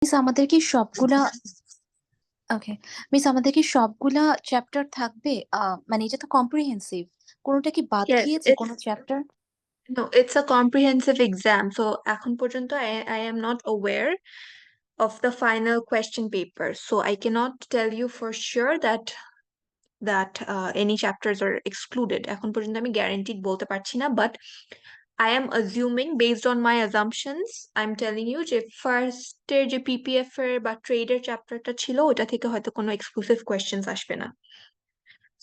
Miss আমাদের কি সবগুলা ওকে মিস আমাদের কি সবগুলা চ্যাপ্টার থাকবে? মানে এটা তো কম্প্রিহেন্সিভ, কোনোটা কি বাদ Yes, গিয়েছে কোনো chapter? it's a comprehensive exam. So এখন পর্যন্ত I am not aware of the final question paper. So I cannot tell you for sure that any chapters are excluded. এখন পর্যন্ত আমি guaranteed বলতে পারছি না, but I am assuming based on my assumptions, I'm telling you যে first এর যে PPF এর বা ট্রেডের চ্যাপ্টারটা ছিল ওটা থেকে হয়তো কোনো এক্সক্লুসিভ কোয়েশ্চেন্স আসবে না।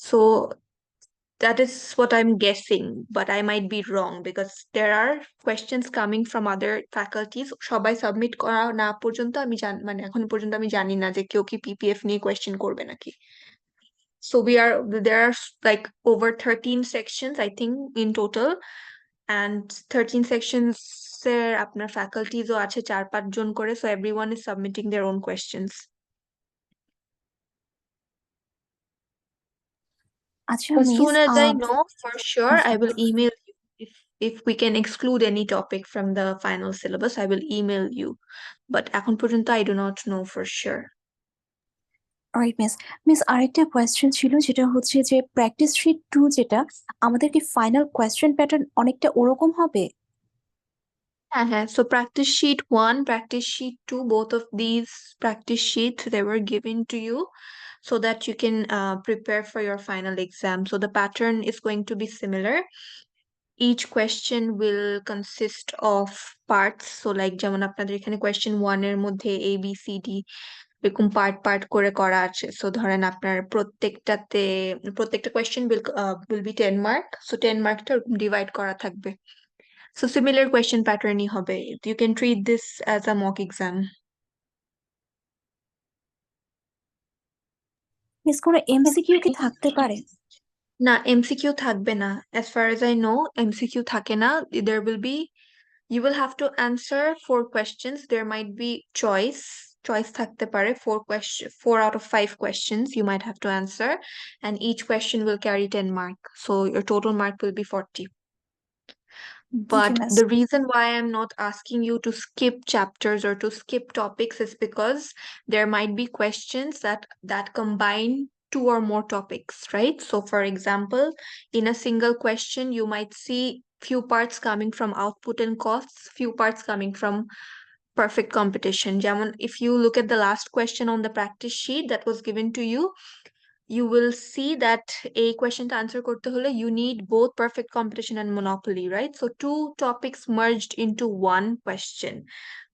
So that is what I'm guessing, but I might be wrong because there are questions coming from other faculties. সবাই সাবমিট করা না পর্যন্ত আমি মানে এখন পর্যন্ত আমি জানি না যে কেউ কি পিপিএফ নিয়ে কোয়েশ্চেন করবে নাকি। So there are like over 13 sections, I think, in total, and 13 sections এর আপনার ফ্যাকাল্টিজও আছে 4-5 জন করে, so everyone is submitting their own questions. আচ্ছা As miss, soon as I know for sure, I will email you. If we can exclude any topic from the final syllabus, I will email you. But এখন পর্যন্ত I do not know for sure. Right miss. Miss আরেকটা question ছিল, যেটা হচ্ছে যে practice sheet 2 যেটা, আমাদের কি ফাইনাল কোয়েশ্চেন প্যাটার্ন অনেকটা ওরকম হবে? হ্যাঁ, so practice sheet 1, practice sheet 2, both of these practice sheets, they were given to you so that you can prepare for your final exam. So the pattern is going to be similar. Each question will consist of parts. So like যেমন আপনাদের এখানে question 1 এর মধ্যে A B C D এরকম part part করে করা আছে। So ধরেন আপনার প্রত্যেকটা question will be 10 mark, so 10 মার্কটা ওরকম ডিভাইড করা থাকবে। সো সিমিলার কোয়েশ্চেন প্যাটার্নই হবে। You can treat this as a mock exam. Miss কোনো এমসিকিউ কি থাকতে পারে? না, এমসিকিউ থাকবে না। As far as I know MCQ থাকে না। There will be, you will have to answer 4 questions. There might be choice থাকতে পারে, 4 out of 5 questions you might have to answer, and each question will carry 10 mark, so your total mark will be 40. Okay But miss. the reason why I'm not asking you to skip chapters or to skip topics is because there might be questions that combine 2 or more topics, right? So for example, in a single question, you might see few parts coming from output and costs, few parts coming from perfect competition. যেমন, if you look at the last question on the practice sheet that was given to you will see that a question to answer করতে হলে you need both perfect competition and monopoly, right? So 2 topics merged into one question,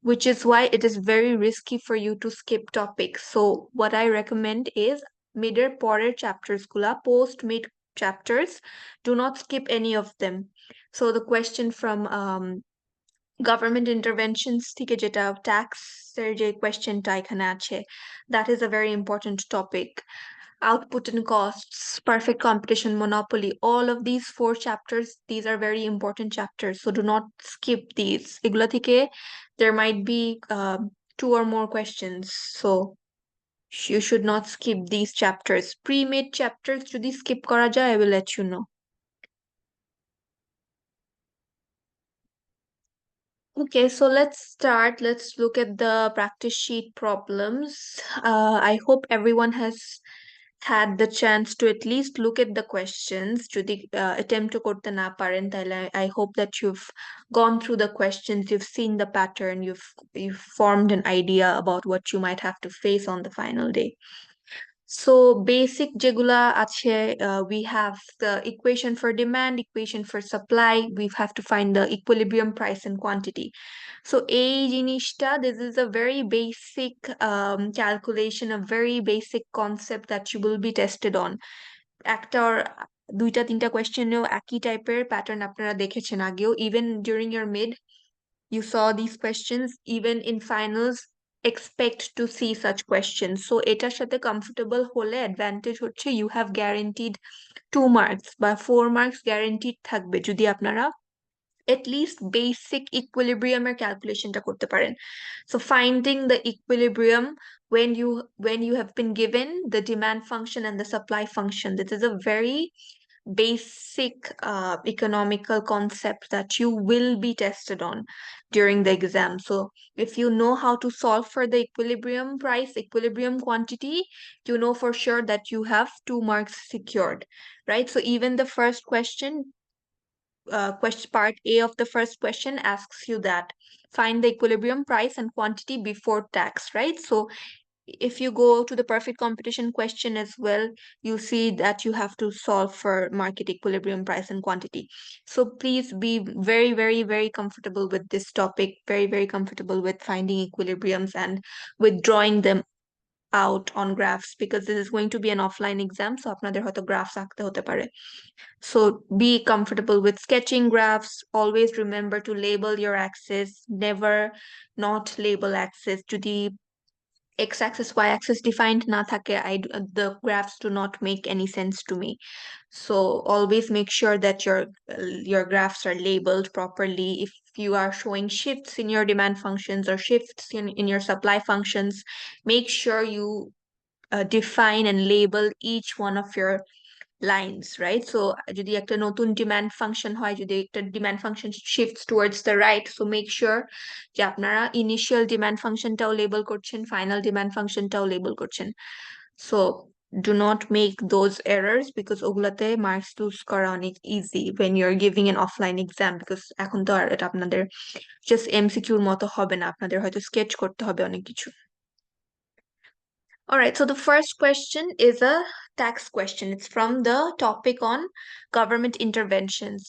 which is why it is very risky for you to skip topics. So what I recommend is mid-এর পরের chapters গুলা, post mid chapters, do not skip any of them. So the question from government interventions থেকে যেটা tax এর যে questionটা এখানে আছে, that is a very important topic. Output and costs, perfect competition, monopoly, all of these 4 chapters, these are very important chapters. So do not skip these. এগুলা থেকে there might be 2 or more questions. So you should not skip these chapters. Pre-made chapters যদি skip করা যায়, I will let you know. Okay, so let's start. Let's look at the practice sheet problems. I hope everyone has had the chance to at least look at the questions. যদি attempt to করতে না পারেন তাহলে I hope that you've gone through the questions, you've seen the pattern, you've formed an idea about what you might have to face on the final day. So basic যেগুলা আছে, we have the equation for demand, equation for supply, we have to find the equilibrium, price and quantity. So এই জিনিসটা, this is a very basic calculation, a very basic concept that you will be tested on. একটা or 2-3টা কোয়েশ্চেনেও একই টাইপের pattern আপনারা দেখেছেন আগেও, even during your mid you saw these questions, even in finals expect to see such questions. So এটার সাথে comfortable হলে advantage হচ্ছে you have guaranteed 2 marks বা 4 marks guaranteed থাকবে যদি আপনারা at least basic equilibrium এর ক্যালকুলেশনটা করতে পারেন। So finding the equilibrium when you have been given the demand function and the supply function, this is a very basic economical concept that you will be tested on. during the exam. So if you know how to solve for the equilibrium price, equilibrium quantity, you know for sure that you have 2 marks secured, right? So even the first question, part A of the first question asks you that find the equilibrium price and quantity before tax, right? So if you go to the perfect competition question as well, you'll see that you have to solve for market equilibrium price and quantity. So please be very, very, very comfortable with this topic, very, very comfortable with finding equilibriums and with drawing them out on graphs, because this is going to be an offline exam, so আপনাদের হয়তো graphs আঁকতে হতে পারে. So be comfortable with sketching graphs. Always remember to label your axis. Never not label axis. যদি x-axis, y-axis defined না থাকে, the graphs do not make any sense to me. So always make sure that your graphs are labeled properly. If you are showing shifts in your demand functions or shifts in your supply functions, make sure you define and label each one of your lines, right? So যদি একটা নতুন demand function হয়, যদি একটা demand function shifts towards the right, so make sure যে আপনারা initial demand functionটাও label করছেন, final demand functionটাও label করছেন. So do not make those errors, because ওগুলাতে marks lose করা অনেক easy when you're giving an offline exam, because এখন তো আর এটা আপনাদের just MCQর মতো হবে না, আপনাদের হয়তো sketch করতে হবে অনেক কিছু. All right, so the first question is a tax question. It's from the topic on government interventions.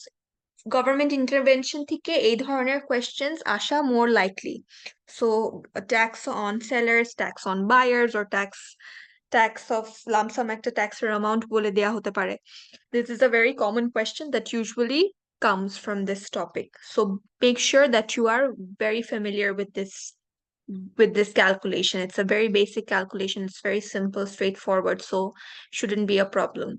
Government intervention থেকে এই ধরনের questions আসা more likely. So a tax on sellers, tax on buyers, or tax of lump sum একটা taxer amount বলে দেয়া হতে পারে. This is a very common question that usually comes from this topic. So make sure that you are very familiar with this calculation. It's a very basic calculation. It's very simple, straightforward, so shouldn't be a problem.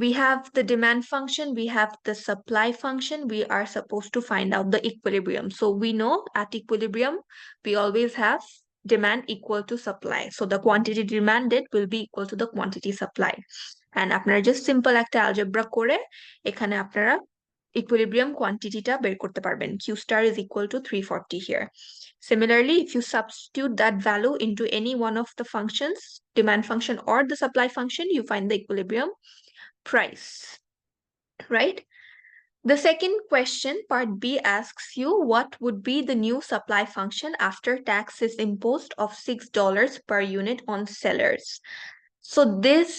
We have the demand function, we have the supply function. We are supposed to find out the equilibrium. So we know at equilibrium, we always have demand equal to supply. So the quantity demanded will be equal to the quantity supplied. And আপনারা just simple একটা algebra করে এখানে আপনারা equilibrium quantityটা বের করতে পারবেন. Q star is equal to 340 here. Similarly, if you substitute that value into any one of the functions, demand function or the supply function, you find the equilibrium price, right? The second question, part B, asks you what would be the new supply function after tax is imposed of $6 per unit on sellers. So this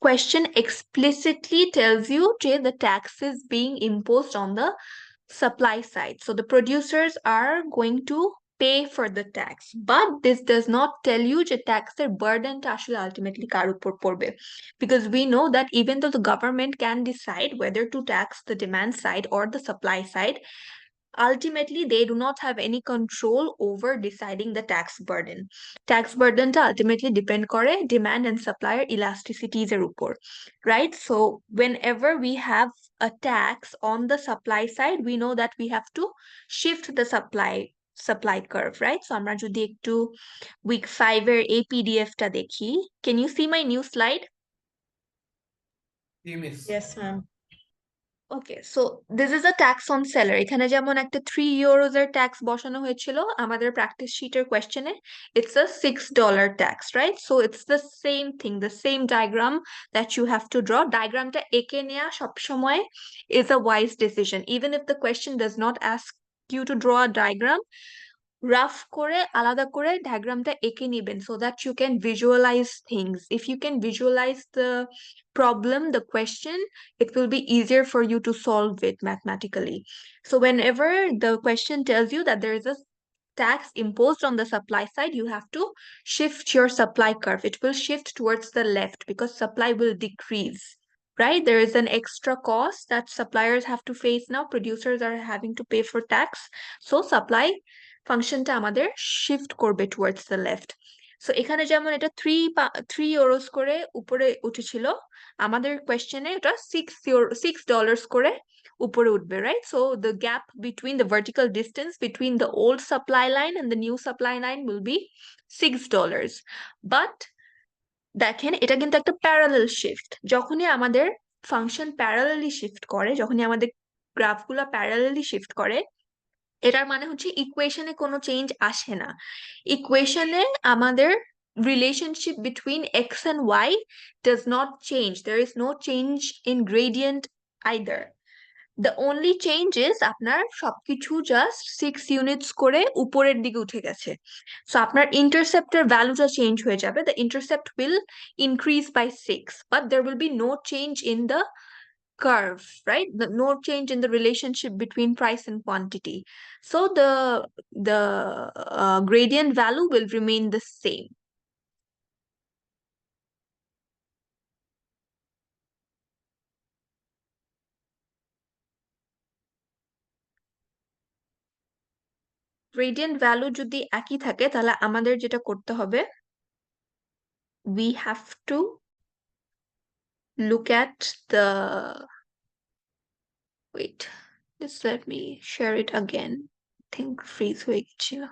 question explicitly tells you that the tax is being imposed on the supply side. So the producers are going to pay for the tax, but this does not tell you যে taxer burden টা আসলে ultimately কার উপর পড়বে, because we know that even though the government can decide whether to tax the demand side or the supply side, ultimately they do not have any control over deciding the tax burden. Tax burden টা ultimately depend করে demand and supplier elasticities এর উপর, right? So whenever we have a tax on the supply side, we know that we have to shift the supply curve, right? So আমরা যদি একটু week 5 এর এই PDF টা দেখি, can you see my new slide? Yes, ma'am. Okay, so this is a tax on seller. এখানে যেমন একটা 3 ইউরোজ এর ট্যাক্স বসানো হয়েছিল আমাদের প্র্যাকটিস শিটের কোয়েশ্চেনে, it's a $6 tax, right? So it's the same thing, the same diagram that you have to draw. ডায়াগ্রামটা এঁকে নেওয়া সবসময় is a wise decision, even if the question does not ask you to draw a diagram, rough করে আলাদা করে ডায়াগ্রামটা এঁকে নেবেন, so that you can visualize things. If you can visualize the problem, the question, it will be easier for you to solve it mathematically. So whenever the question tells you that there is a tax imposed on the supply side, you have to shift your supply curve. It will shift towards the left because supply will decrease, right? There is an extra cost that suppliers have to face now. Producers are having to pay for tax. So supply ফাংশনটা আমাদের shift করবে towards the left. So এখানে যেমন এটা 3 euros করে উপরে উঠেছিল, আমাদের কোয়েশ্চেনে এটা $6 করে উপরে উঠবে, right? So the gap between the vertical distance between the old supply line and the new supply line will be $6. But দেখেন এটা কিন্তু একটা প্যারালাল শিফট। যখনই আমাদের ফাংশন প্যারালালি শিফট করে, যখনই আমাদের গ্রাফগুলো প্যারালালি শিফট করে, এটার মানে হচ্ছে ইকুয়েশনে কোনো চেঞ্জ আসে না। ইকুয়েশনে আমাদের relationship between x and y does not change. There is no change in gradient either. The only change is আপনার সবকিছু জাস্ট 6 ইউনিটস করে উপরের দিকে উঠে গেছে। সো আপনার ইন্টারসেপ্টের ভ্যালুটা চেঞ্জ হয়ে যাবে। The intercept will increase by 6, but there will be no change in the curve, right? No change in the relationship between price and quantity. So the gradient value will remain the same. Gradient value যদি একই থাকে তাহলে আমাদের যেটা করতে হবে, we have to look at the, wait, just let me share it again. I think freeze হয়ে গেছিল।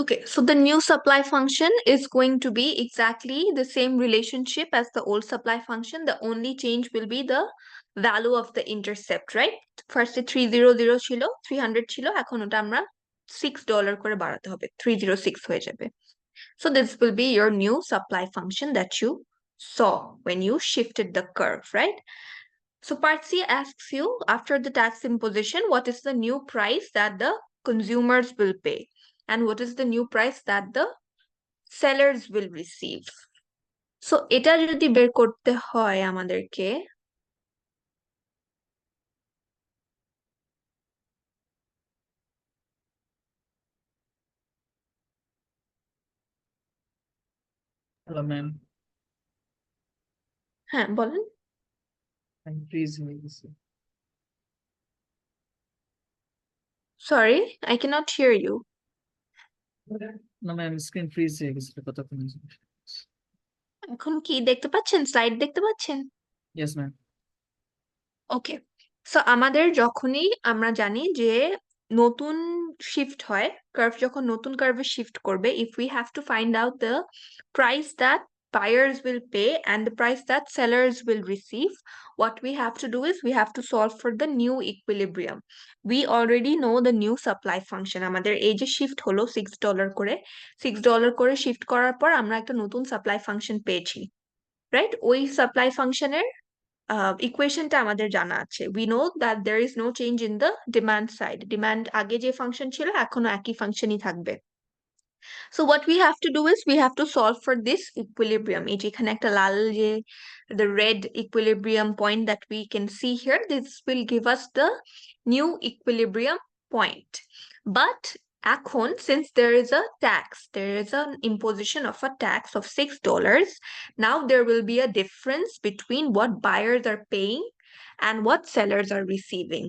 Okay, so the new supply function is going to be exactly the same relationship as the old supply function. The only change will be the value of the intercept, right? First 300 ছিল, 300 ছিল, এখন ওটা আমরা $6 করে বাড়াতে হবে, 306 হয়ে যাবে। So this will be your new supply function that you saw when you shifted the curve, right? So part C asks you, after the tax imposition, what is the new price that the consumers will pay? And what is the new price that the sellers will receive? So এটা যদি বের করতে হয় আমাদেরকে, Hello, ma'am. হ্যাঁ বলেন। I'm freezing this. Sorry, I cannot hear you. No, ma'am, screen freeze হয়ে গেছিল কতক্ষণ। এখন কি দেখতে পাচ্ছেন? স্লাইড দেখতে পাচ্ছেন? Yes, ma'am. ওকে, সো আমাদের যখনই আমরা জানি যে নতুন শিফট হয়, কার্ভ যখন নতুন কার্ভে শিফট করবে, if we have to find out the price that buyers will pay and the price that sellers will receive, what we have to do is we have to solve for the new equilibrium. We already know the new supply function. আমাদের এই যে shift হলো $6 করে, $6 করে shift করার পর আমরা একটা নতুন সাপ্লাই ফাংশন পেয়েছি, রাইট? ওই সাপ্লাই ফাংশনের ইকুয়েশনটা আমাদের জানা আছে। We know that there is no change in the demand side. Demand আগে যে ফাংশন ছিল এখনো একই ফাংশনই থাকবে। So what we have to do is we have to solve for this equilibrium. এই যে এখানে একটা লাল যে the red equilibrium point that we can see here, this will give us the new equilibrium point. But এখন, since there is a tax, there is an imposition of a tax of $6, now there will be a difference between what buyers are paying and what sellers are receiving.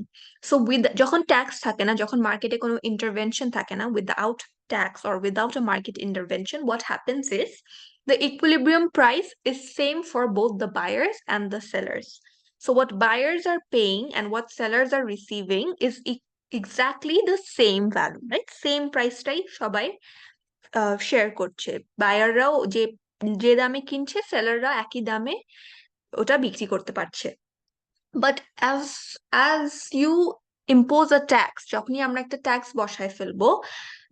So with যখন tax থাকে না, যখন মার্কেটে কোনো intervention থাকে না, without tax or without a market intervention, what happens is the equilibrium price is same for both the buyers and the sellers. So what buyers are paying and what sellers are receiving is exactly the same value, right? Same price টাই সবাই share করছে। বায়াররাও যে যে দামে কিনছে, সেলাররা একই দামে ওটা বিক্রি করতে পারছে। But as you impose a tax, যখনই আমরা একটা ট্যাক্স বসায় ফেলবো,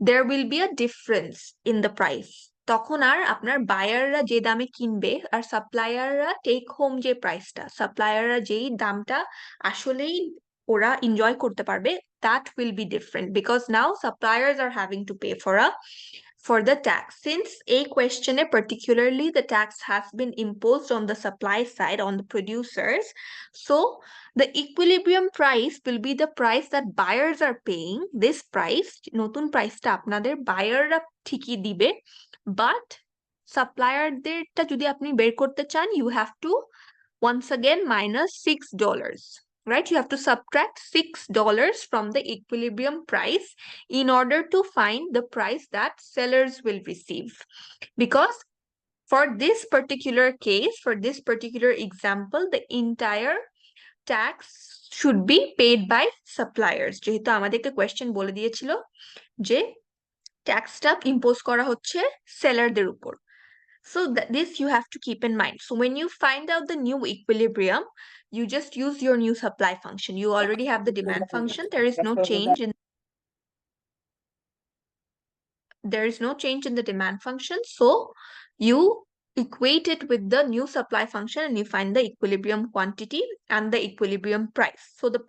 there will be a difference in the price. তখন আর আপনার বায়াররা যে দামে কিনবে আর সাপ্লায়াররা টেক হোম যে প্রাইসটা, সাপ্লায়াররা যেই দামটা আসলেই ওরা এনজয় করতে পারবে, that will be different because now suppliers are having to pay for the tax. Since a question, particularly the tax has been imposed on the supply side, on the producers, so the equilibrium price will be the price that buyers are paying. This price, নতুন প্রাইসটা আপনাদের বায়াররা ঠিকই দিবে, but সাপ্লায়ারদেরটা যদি আপনি বের করতে চান, you have to once again minus $6. Right? You have to subtract $6 from the equilibrium price in order to find the price that sellers will receive. Because for this particular case, for this particular example, the entire tax should be paid by suppliers. যেহেতু আমাদেরকে question বলে দিয়েছিল যে ট্যাক্সটা impose করা হচ্ছে সেলারদের উপর. So this you have to keep in mind. So when you find out the new equilibrium, you just use your new supply function. You already have the demand function. There is no change in the demand function. So you equate it with the new supply function and you find the equilibrium quantity and the equilibrium price. So the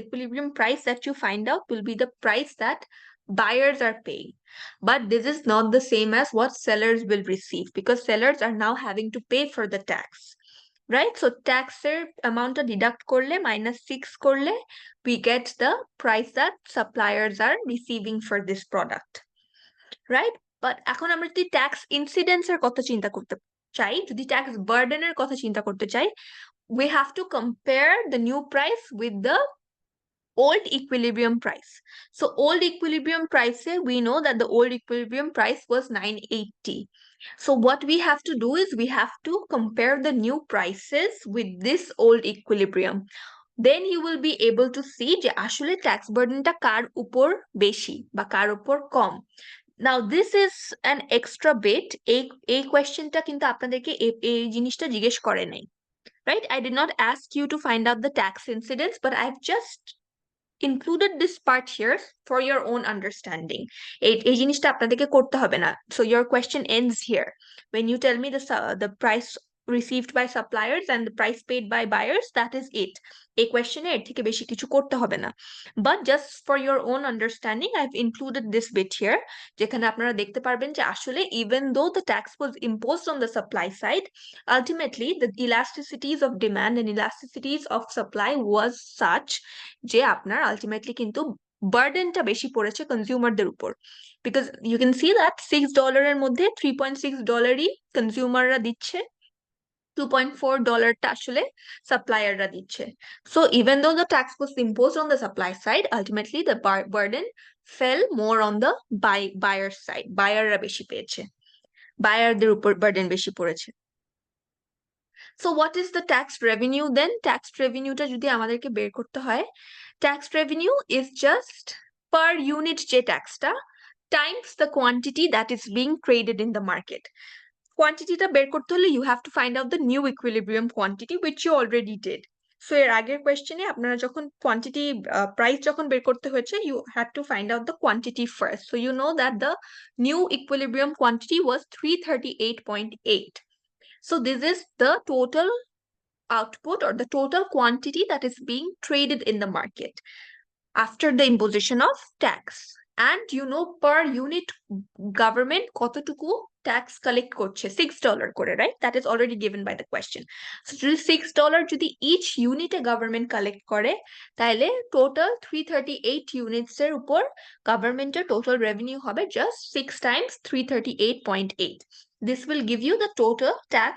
equilibrium price that you find out will be the price that buyers are paying. But this is not the same as what sellers will receive because sellers are now having to pay for the tax. Right? So taxer amount deduct korle -6 korle, we get the price that suppliers are receiving for this product. Right? But এখন আমরা যদি tax ইনসিডেন্সের কথা চিন্তা করতে চাই, যদি tax বার্ডেনের কথা চিন্তা করতে চাই, we have to compare the new price with the old equilibrium price. So old equilibrium price, we know that the old equilibrium price was 980. So what we have to do is we have to compare the new prices with this old equilibrium. Then you will be able to see যে আসলে tax বার্ডেনটা কার উপর বেশি বা কার উপর কম. Now this is an extra bit. এই কোয়েশ্চেনটা কিন্তু আপনাদেরকে এই জিনিসটা জিজ্ঞেস করে নাই. Right? I did not ask you to find out the tax incidence, but I've just included this part here for your own understanding. এই জিনিসটা আপনাদেরকে করতে হবে না. So your question ends here. When you tell me the price received by suppliers and the price paid by buyers, that is it. এই কোয়েশ্চেনে এর থেকে বেশি কিছু করতে হবে না. But just for your own understanding, I've included this bit here, যেখানে আপনারা দেখতে পারবেন যে আসলে even though the tax was imposed on the supply side, ultimately the elasticities of demand and elasticities of supply was such যে আপনার ultimately কিন্তু বার্ডেনটা বেশি পড়েছে কনজিউমারদের উপর, because you can see that $6 এর মধ্যে $3.6 কনজিউমাররা দিচ্ছে, $2.4 আসলে সাপ্লায়াররা দিচ্ছে. So even though the tax was imposed on the supply side, ultimately the burden fell more on the buyer side. বায়াররা বেশি পেয়েছে, বায়ারদের উপর বার্ডেন বেশি পড়েছে. So what is the tax revenue then? Tax revenueটা যদি আমাদেরকে বের করতে হয়, tax revenue is just per unit যে ট্যাক্সটা times the quantity that is being traded in the market. কোয়ান্টিটিটা বের করতে হলে you have to find out the new equilibrium quantity which you already did. So এর আগের কোয়েশ্চেনে আপনারা যখন কোয়ান্টিটি প্রাইস যখন বের করতে হয়েছে, you had to find out the quantity first. So you know that the new equilibrium quantity was 338.8. So this is the total output or the total quantity that is being traded in the market after the imposition of tax. And you know per unit government কতটুকু tax collect করছে, $6 করে, right? That is already given by the question. So যদি $6 যদি each unit government collect করে, তাহলে total 338 units এর উপর government total revenue হবে just 6 times 338.8. This will give you the total tax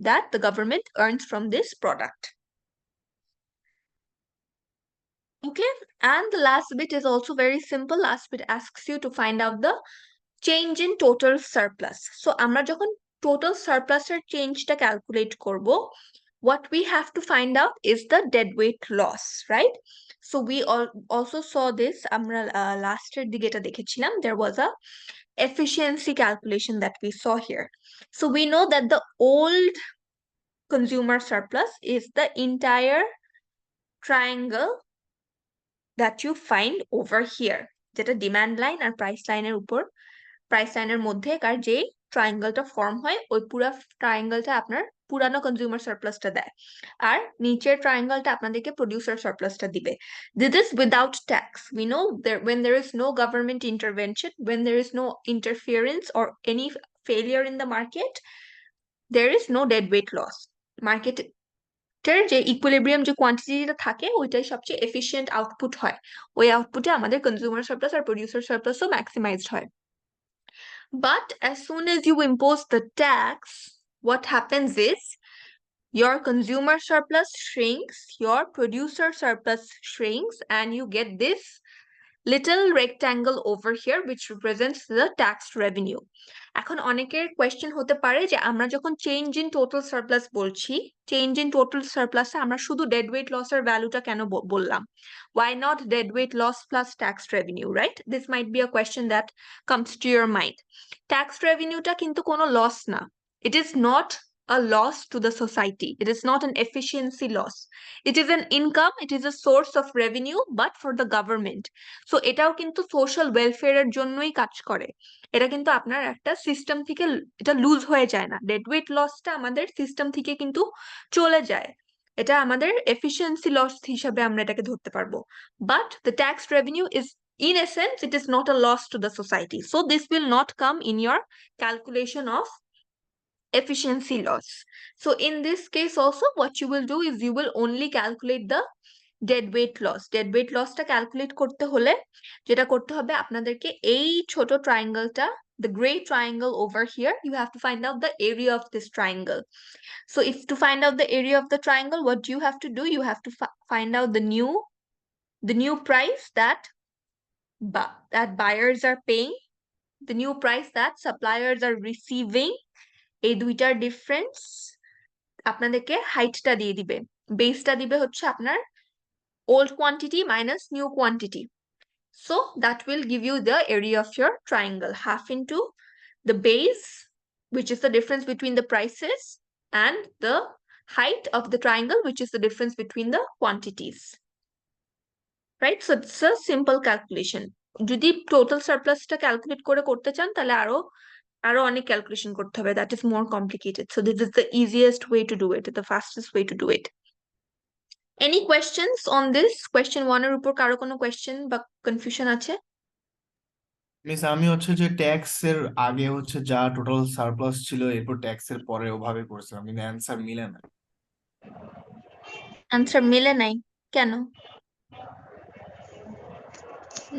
that the government earns from this product. Okay, and the last bit is also very simple. Last bit asks you to find out the change in total surplus. So আমরা যখন total surplus এর চেঞ্জটা calculate করব, what we have to find out is the deadweight loss, right? So we also saw this, আমরা last এর দিকে এটা দেখেছিলাম, there was a efficiency calculation that we saw here. So we know that the old consumer surplus is the entire triangle that you find over here, যেটা demand line আর price লাইনের উপর, price লাইনের মধ্যে কার যে ট্রায়াঙ্গেলটা ফর্ম হয়, ওই পুরো ট্রায়াঙ্গেলটা আপনার পুরানো কনজিউমার সারপ্লাসটা দেয়, আর নিচের ট্রায়াঙ্গেলটা আপনাদেরকে প্রোডিউসার সারপ্লাসটা দিবে. This is without tax. We know that when there is no government intervention, when there is no interference or any failure in the market, there is no deadweight loss. Market যে equilibrium যে কোয়ান্টিটিটা থাকে ওইটাই সবচেয়ে efficient output হয়, ওই আউটপুটে আমাদের consumer surplus আর producer সারপ্লাসও ম্যাক্সিমাইজড হয়. But as soon as you impose the tax, what happens is your consumer surplus shrinks, your producer surplus shrinks, and you get this little rectangle over here which represents the taxed revenue. এখন অনেকের question হতে পারে যে আমরা যখন change in total surplus বলছি, change in total সারপ্লাসে আমরা শুধু ডেড ওয়েট লসের ভ্যালুটা কেন বললাম? Why not dead weight loss plus taxed revenue, right? This might be a question that comes to your mind. Taxed revenue-টা কিন্তু কোনো লস না. It is not a loss to the society. It is not an efficiency loss. It is an income, it is a source of revenue, but for the government. So এটাও কিন্তু social welfare এর জন্যই কাজ করে. এটা কিন্তু আপনার একটা সিস্টেম থেকে এটা লুজ হয়ে যায় না। ডেড ওয়েট লসটা আমাদের সিস্টেম থেকে কিন্তু চলে যায়। এটা আমাদের এফিসিয়েন্সি লস হিসাবে আমরা এটাকে ধরতে পারবো। But the tax revenue is in essence it is not a loss to the society, so this will not come in your calculation of efficiency loss. So in this case also what you will do is you will only calculate the dead weight loss. Dead weight lossটা calculate করতে হলে যেটা করতে হবে আপনাদেরকে এই ছোট ট্রায়াঙ্গেলটা, the gray triangle over here, you have to find out the area of this triangle. So if to find out the area of the triangle, what do you have to do? You have to find out the new price that buyers are paying, the new price that suppliers are receiving. এই দুইটার difference আপনাদেরকে হাইটটা দিয়ে দিবে, বেসটা দিবে হচ্ছে আপনার old quantity minus new quantity. So that will give you the area of your triangle, half into the base, which is the difference between the prices, and the height of the triangle, which is the difference between the quantities. Right? So it's a simple calculation. যদি total surplusটা calculate করে করতে চান তাহলে আরো অনেক calculation করতে হবে, that is more complicated. So this is the easiest way to do it, the fastest way to do it. Any questions on this? Question 1 এর উপর কারো কোনো question বা confusion আছে? মিস আমি হচ্ছে যে ট্যাক্স এর আগে হচ্ছে যা টোটাল সারপ্লাস ছিল এরপর ট্যাক্স এর পরে ওভাবে করছিলাম, কিন্তু অ্যান্সার মিলে না। আনসার মিলে নাই কেন?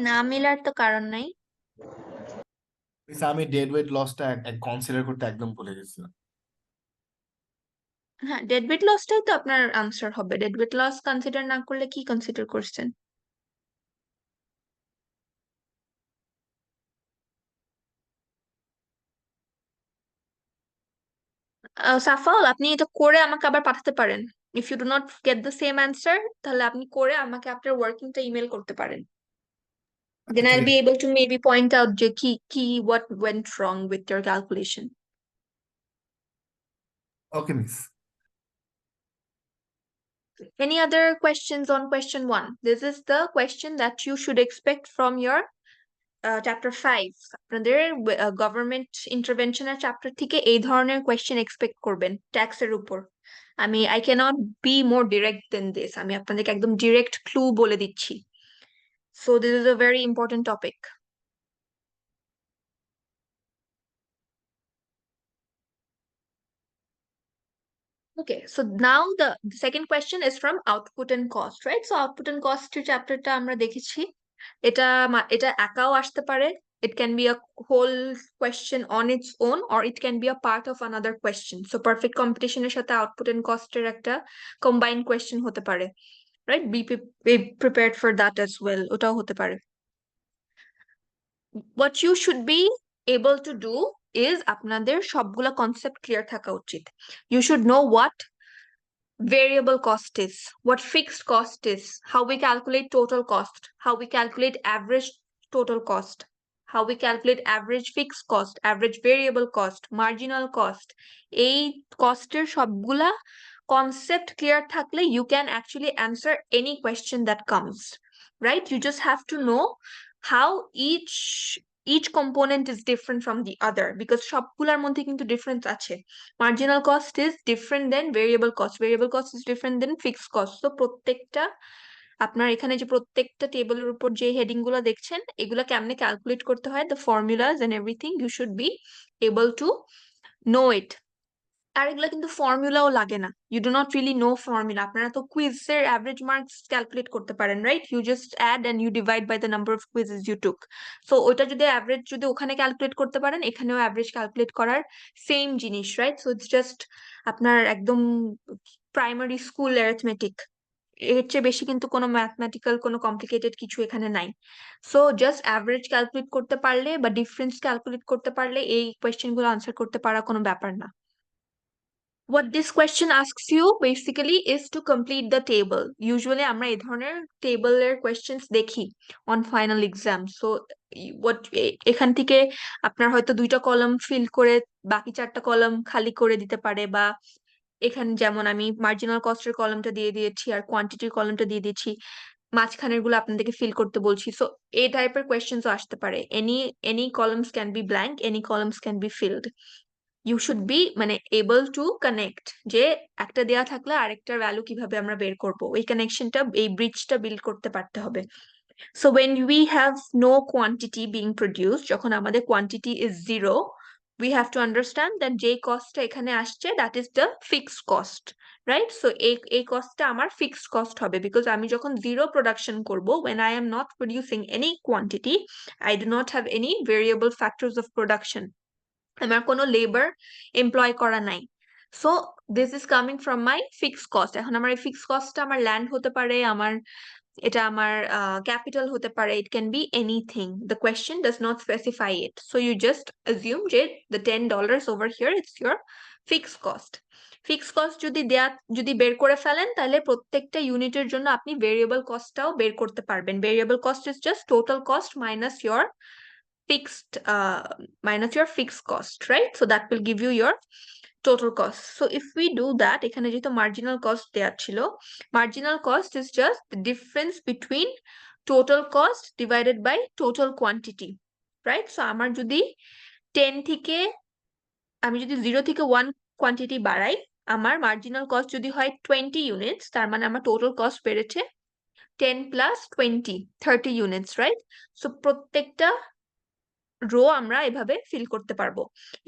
না মিলার তো কারণ নাই। মিস আমি ডেড ওয়েট লসটা কনসিডার করতে একদম ভুলে গেছিলাম। হ্যাঁ, ডেড ওয়েট লসটাই তো আপনার আনসার হবে। ডেড ওয়েট লস কনসিডার না করলে কি কনসিডার করছেন? সাফাউল, আপনি এটা করে আমাকে আবার পাঠাতে পারেন। If you do not get the same answer, তাহলে আপনি করে আমাকে আপনার ওয়ার্কিংটা ইমেল করতে পারেন। Then ঠিক I'll be আছে। able to maybe point out যে কি what went wrong with your calculation. Okay miss. Any other questions on question 1? This is the question that you should expect from your chapter 5. আপনাদের government ইন্টারভেনশনের chapter থেকে এই ধরনের question expect করবেন ট্যাক্সের উপর। I cannot be more direct than this. আমি আপনাদেরকে একদম ডিরেক্ট ক্লু বলে দিচ্ছি। So this is a very important topic. Okay, so now the second question is from output and cost, right? So output and cost চ্যাপ্টারটা আমরা দেখেছি। এটা একাও আসতে পারে। It can be a whole question on its own, or it can be a part of another question. So perfect competition এর সাথে output and cost এর একটা combined question হতে পারে, right? Be prepared for that as well. ওটাও হতে পারে। What you should be able to do is আপনাদের সবগুলা কনসেপ্ট ক্লিয়ার থাকা উচিত। You should know what variable cost is, what fixed cost is, how we calculate total cost, how we calculate average total cost, how we calculate average fixed cost, average variable cost, marginal cost. এই কস্টের সবগুলা concept clear থাকলে you can actually answer any question that comes, right? You just have to know how each component is different from the other, because সবগুলার মধ্যে কিন্তু difference আছে। Marginal cost is different than variable cost, variable cost is different than fixed cost. So প্রত্যেকটা আপনার এখানে যে প্রত্যেকটা টেবিলের উপর যে হেডিং গুলো দেখছেন এগুলা কেমনে ক্যালকুলেট করতে হয়, the formulas and everything, you should be able to know it. আর এগুলা কিন্তু ফর্মুলাও লাগে না, you do not really know formula. আপনারা তো কুইজের অ্যাভারেজ মার্কস ক্যালকুলেট করতে পারেন, right? You just add and you divide by the number of quizzes you took. So ওইটা যদি অ্যাভারেজ যদি ওখানে ক্যালকুলেট করতে পারেন, এখানেও অ্যাভারেজ ক্যালকুলেট করার সেম জিনিস, রাইট? So it's just আপনার একদম প্রাইমারি স্কুল অ্যারিথমেটিক, এর চেয়ে বেশি কিন্তু কোনো ম্যাথমেটিক্যাল কোনো কমপ্লিকেটেড কিছু এখানে নাই। সো জাস্ট অ্যাভারেজ ক্যালকুলেট করতে পারলে বা ডিফারেন্স ক্যালকুলেট করতে পারলে এই কোয়েশ্চেন গুলো আনসার করতে পারা কোনো ব্যাপার না। What this question asks you basically is to complete the table. Usually আমরা এই ধরনের টেবলের questions দেখি on final exam. So এখান থেকে আপনার হয়তো 2টা কলাম ফিল করে বাকি 4টা কলাম খালি করে দিতে পারে, বা এখানে যেমন আমি মার্জিনাল কস্টের কলামটা দিয়ে দিয়েছি আর কোয়ান্টিটির কলামটা দিয়ে দিয়েছি, মাঝখানের গুলো আপনাদেরকে ফিল করতে বলছি। সো এই টাইপের কোয়েশ্চেন্সও আসতে পারে। Any columns can be blank, any columns can be filled. You should be মানে এবল টু কানেক্ট, যে একটা দেয়া থাকলে আরেকটার ভ্যালু কিভাবে আমরা বের করব, এই কানেকশনটা, এই ব্রিজটা বিল্ড করতে পারতে হবে। So when we have no quantity being produced, যখন আমাদের quantity is 0, we have to understand that যে কস্টটা এখানে আসছে that is the fixed cost, right? So এই কস্টটা আমার fixed cost হবে, because আমি যখন zero production করব, when I am not producing any quantity, I do not have any variable factors of production, আমার কোনো লেবার এমপ্লয় করা নাই। So this is coming from my fixed cost. এখন আমার এই ফিক্সড কস্টটা আমার ল্যান্ড হতে পারে, এটা আমার ক্যাপিটাল হতে পারে, it can be anything, the question does not specify it. So you just assume যে the $10 over here it's your fixed cost. Fixed cost যদি বের করে ফেলেন, তাহলে প্রত্যেকটা ইউনিটের জন্য আপনি ভেরিয়েবল কস্টটাও বের করতে পারবেন। Variable cost is just total cost minus your fixed cost, right? So that will give you your total cost. So if we do that, এখানে যেহেতু marginal cost দেয়া ছিল, marginal cost is just the difference between total cost divided by total quantity, right? So আমার যদি 10 থেকে আমি যদি 0 থেকে 1 কোয়ান্টিটি বাড়াই, আমার মার্জিনাল কস্ট যদি হয় 20 ইউনিটস, তার মানে আমার টোটাল কস্ট বেড়েছে 10 plus 20, 30 ইউনিটস, রাইট? সো প্রত্যেকটা রো আমরা এভাবে ফিল করতে পারবো।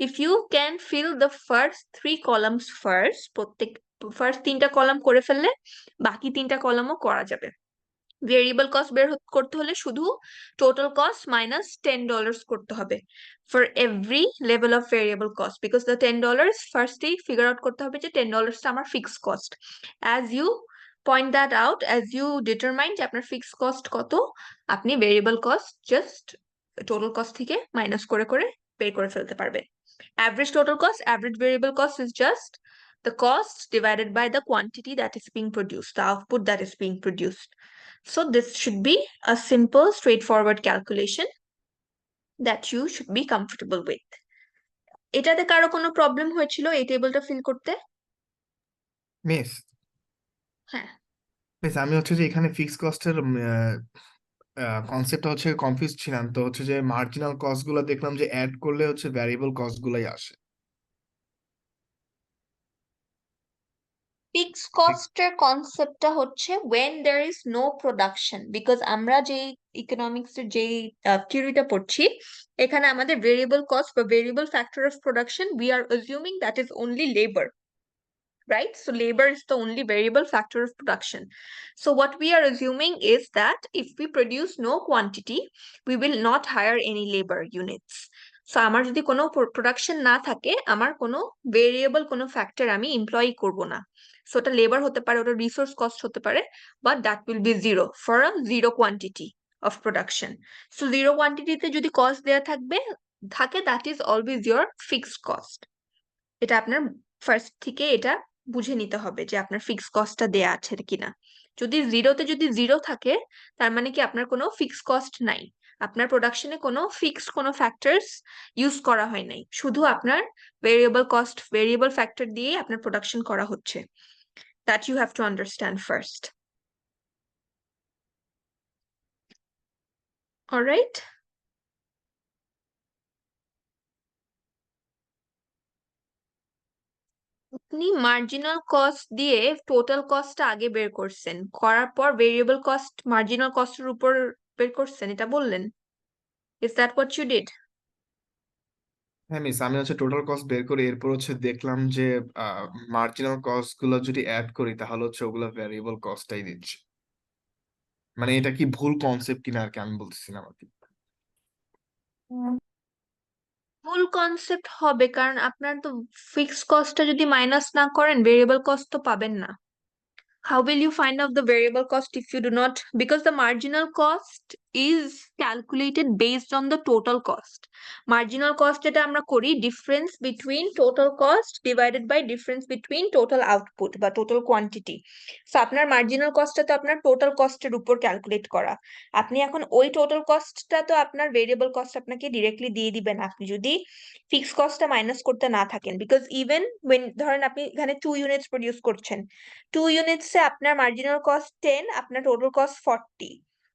If you can fill the first 3 columns first, first 3টা কলাম করে ফেললে বাকি 3টা কলামও করা যাবে। ভেরিয়েবল কস্ট বের করতে হলে শুধু টোটাল কস্ট মাইনাস $10 করতে হবে for every level of variable cost, because the $10 ফার্স্টেই ফিগার আউট করতে হবে যে $10টা আমার fixed cost. As you point that out, as you determine যে আপনার ফিক্সড কস্ট কত, আপনি variable cost just total cost থেকে মাইনাস করে করে বের করে ফেলতে পারবে। Average total cost, average variable cost is just the cost divided by the quantity that is being produced, the output that is being produced. So this should be a simple, straightforward calculation that you should be comfortable with. এটাতে কারো কোনো problem হয়েছিল এই টেবিলটা feel করতে? Miss হ্যাঁ, miss আমি হচ্ছে যে এখানে ফিক্স কস্টের কনসেপ্টটা হচ্ছে কনফিউজ ছিলাম, তো হচ্ছে যে মার্জিনাল কস্ট গুলো দেখলাম যে অ্যাড করলে হচ্ছে ভ্যারিয়েবল কস্ট গুলাই আসে। ফিক্স কস্টের কনসেপ্টটা হচ্ছে when there is no production, because আমরা যে ইকোনমিক্স এর যে থিওরিটা পড়ছি, এখানে আমাদের ভেরিয়েবল কস্ট বা variable factor of production, we are assuming that is only labor, right? So labor is the only variable factor of production. So what we are assuming is that if we produce no quantity, we will not hire any labor units. So আমার যদি কোনো production না থাকে, আমার কোনো variable কোনো factor আমি employee করব না। সো ওটা লেবার হতে পারে, ওটা রিসোর্স কস্ট হতে পারে, but that will be zero for a zero quantity of production. So zero কোয়ান্টিটিতে যদি কস্ট দেওয়া থাকে, that is always your fixed cost. এটা আপনার ফার্স্ট থেকে এটা বুঝে নিতে হবে যে আপনার ফিক্স কস্টটা দেয়া আছে কিনা। যদি জিরো থাকে, তার মানে কি আপনার কোনো ফিক্স কস্ট নাই, আপনার প্রোডাকশনে কোনো ফিক্সড কোনো ফ্যাক্টরস ইউজ করা হয় নাই, শুধু আপনার ভেরিয়েবল ফ্যাক্টর দিয়ে আপনার প্রোডাকশন করা হচ্ছে। That you have to understand first. Alright, আপনি মার্জিনাল কস্ট দিয়ে টোটাল কস্টটা আগে বের করছেন, করার পর ভেরিয়েবল কস্ট মার্জিনাল কস্টের উপর বের করছেন, এটা বললেন? Is that what you did? হ্যাঁ মিস, আমি হচ্ছে টোটাল কস্ট বের করে এরপর হচ্ছে দেখলাম যে মার্জিনাল কস্ট গুলো যদি অ্যাড করি তাহলে হচ্ছে ওগুলো ভ্যারিয়েবল কস্টটাই দিচ্ছে। মানে এটা কি ভুল কনসেপ্ট কিনা আর কি আমি বলতেছিলাম আর কি। ফুল কনসেপ্ট হবে, কারণ আপনার তো ফিক্সড কস্টটা যদি মাইনাস না করেন ভেরিয়েবল কস্ট তো পাবেন না। How will you find out the variable cost if you do not? Because the marginal cost is calculated based on the total cost. Marginal cost এটা আমরা করি difference between total cost divided by difference between total output বা total quantity. So আপনার marginal costটা তো আপনার total cost-এর উপর calculate করা। আপনি এখন ওই total cost-টা তো আপনার variable cost আপনাকে directly দিয়ে দিবেন আপনি যদি fixed cost-টা minus করতে না থাকেন। Because even when ধরেন আপনি এখানে 2 units produce করছেন, 2 ইউনিটসে আপনার মার্জিনাল কস্ট 10, আপনার টোটাল কস্ট 40,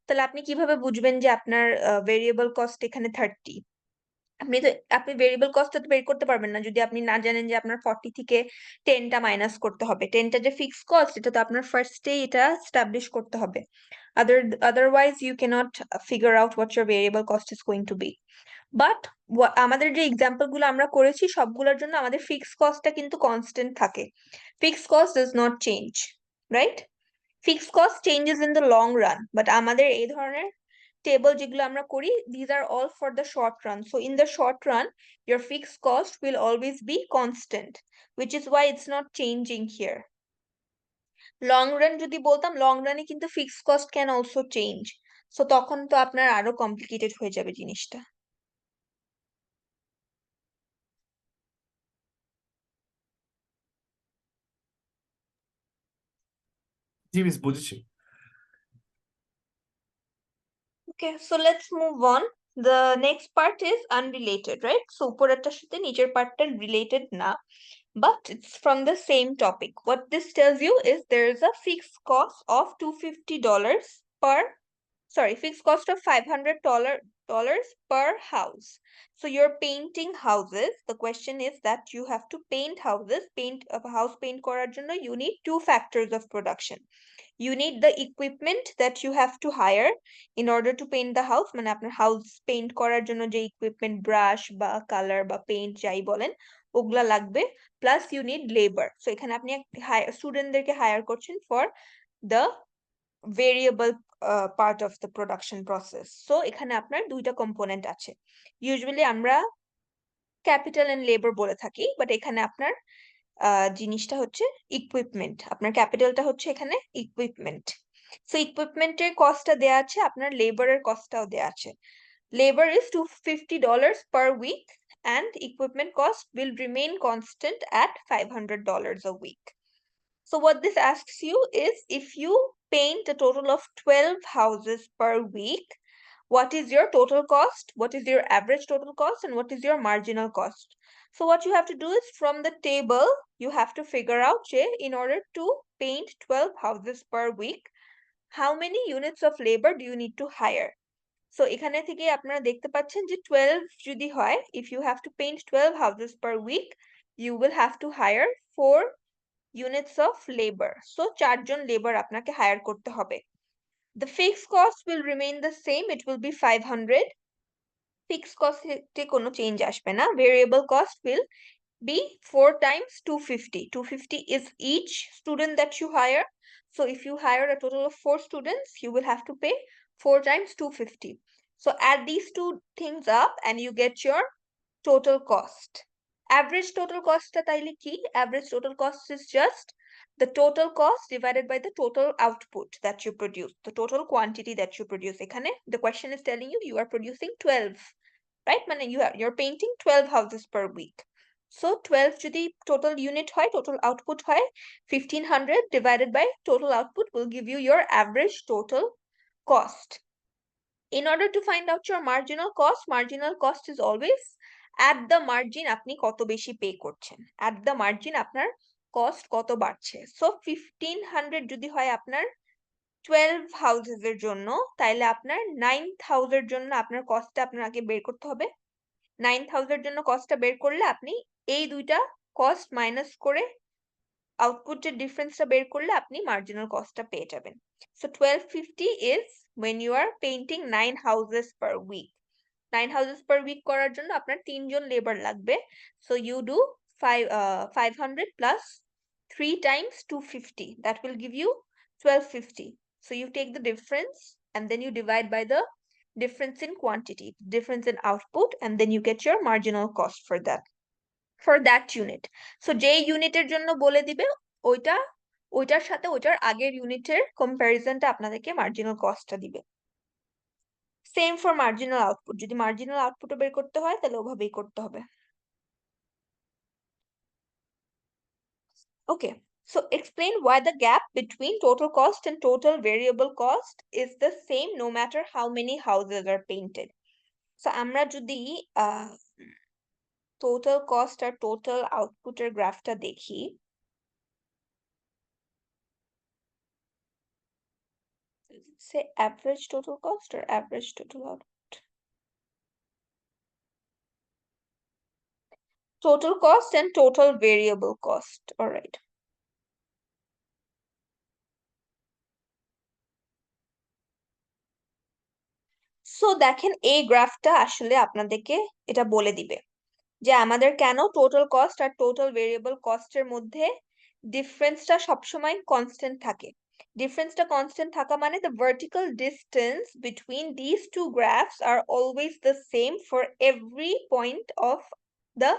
তাহলে আপনি কিভাবে বুঝবেন যে আপনার ভেরিয়েবল কস্ট এখানে 30? আপনি ভেরিয়েবল কস্টটা তো বের করতে পারবেন না যদি আপনি না জানেন যে আপনার 40 থেকে 10টা মাইনাস করতে হবে। 10টা যে ফিক্স কস্ট এটা তো আপনার ফার্স্টেই এটা এস্টাবলিশ করতে হবে। otherwise you cannot figure out what your variable cost is going to be. But আমাদের যে এক্সাম্পল গুলো আমরা করেছি সবগুলোর জন্য আমাদের ফিক্স কস্টটা কিন্তু কনস্ট্যান্ট থাকে। Fix cost does not change, right? Fix cost changes in the long run, but আমাদের এই ধরনের টেবল যেগুলো আমরা করি these are all for the short run. So in the short run your fixed cost will always be constant, which is why it's not changing here. Long run যদি বলতাম long রানে কিন্তু fixed cost can also change, so তখন তো আপনার আরো complicated হয়ে যাবে জিনিসটা। জি মিস, বুঝেছি। Okay, so let's move on. The next part is unrelated, right? So উপরেরটার সাথে নিচের পার্টটা related না, but it's from the same topic. What this tells you is there is a fixed cost of $250 per, sorry, fixed cost of $500 per house. So you're painting houses. The question is that you have to paint houses. Paint a house paint করার জন্য you need 2 factors of production. You need the equipment that you have to hire in order to paint the house, মানে আপনার house paint করার জন্য যে equipment, brush বা color বা paint যাই বলেন ওগুলা লাগবে, plus you need labor. So এখানে আপনি স্টুডেন্টদেরকে হায়ার করছেন for the variable part of the production process. So এখানে আপনার দুইটা কম্পোনেন্ট আছে। Usually আমরা capital and labor বলে থাকি, বাট এখানে আপনার জিনিসটা হচ্ছে ইকুইপমেন্ট, আপনার ক্যাপিটালটা হচ্ছে এখানে ইকুইপমেন্ট। সো ইকুইপমেন্টের কস্টটা দেয়া আছে, আপনার লেবারের কস্টটাও দেয়া আছে। Labor is $250 per week and equipment cost will remain constant at $500 a week. So what this asks you is if you paint a total of 12 houses per week, what is your total cost, what is your average total cost, and what is your marginal cost? So what you have to do is from the table, you have to figure out in order to paint 12 houses per week, how many units of labor do you need to hire? So এখানে থেকে আপনারা দেখতে পাচ্ছেন যে 12 যদি হয়, if you have to paint 12 houses per week, you will have to hire 4 units of labor. So 4 John labor আপনাকে hire করতে হবে। The fixed cost will remain the same, it will be 500. Fixed cost এ কোনো change আসবে না। Variable cost will be 4 times 250. 250 is each student that you hire. So if you hire a total of 4 students, you will have to pay 4 times 250. So add these two things up and you get your total cost. Average total cost টা তাইলে কি? Average total cost is just the total cost divided by the total output that you produce, the total quantity that you produce. এখানে the question is telling you you are producing 12, right? মানে you're painting 12 houses per week. So 12 যদি total unit হয়, total output হয়, 1500 divided by total output will give you your average total cost. In order to find out your marginal cost is always at the margin আপনি কত বেশি pay করছেন, at the margin আপনার cost কত বাড়ছে। So 1500 যদি হয় আপনার 12 হাউসেস এর জন্য, তাইলে আপনার 9000 এর জন্য আপনার কস্টটা আপনার আগে বের করতে হবে। 9000 এর জন্য কস্টটা বের করলে আপনি এই দুইটা কস্ট মাইনাস করে আউটপুটের ডিফারেন্সটা বের করলে আপনি মার্জিনাল কস্টটা পেয়ে যাবেন। So 1250 is when you are painting 9 houses per week. 9 houses per week করার জন্য আপনার 3 জন লেবার লাগবে। So you do 500 plus 3 times 250. That will give you 1250. So you take the difference and then you divide by the difference in quantity, difference in output, and then you get your marginal cost for that unit. So যে ইউনিটের জন্য বলে দিবে ওইটা ওইটার সাথে ওইটার আগের ইউনিটের কম্প্যারিজনটা আপনাদেরকে মার্জিনাল কস্টটা দিবে। সেম ফর মার্জিনাল আউটপুট, যদি মার্জিনাল আউটপুটও বের করতে হয় তাহলে ওভাবেই করতে হবে। Okay, so explain why the gap between total cost and total variable cost is the same no matter how many houses are painted. So আমরা যদি total cost আর total output এর গ্রাফটা দেখি, say average total cost or average total output? Total cost and total variable cost, all right. So দেখেন এই গ্রাফটা আসলে আপনাদেরকে এটা বলে দিবে যে আমাদের কেন টোটাল কস্ট আর টোটাল ভেরিয়েবল কস্টের মধ্যে ডিফারেন্সটা সবসময় কনস্ট্যান্ট থাকে। ডিফারেন্সটা কনস্ট্যান্ট থাকা মানে the vertical distance between these two graphs are always the same for every point of the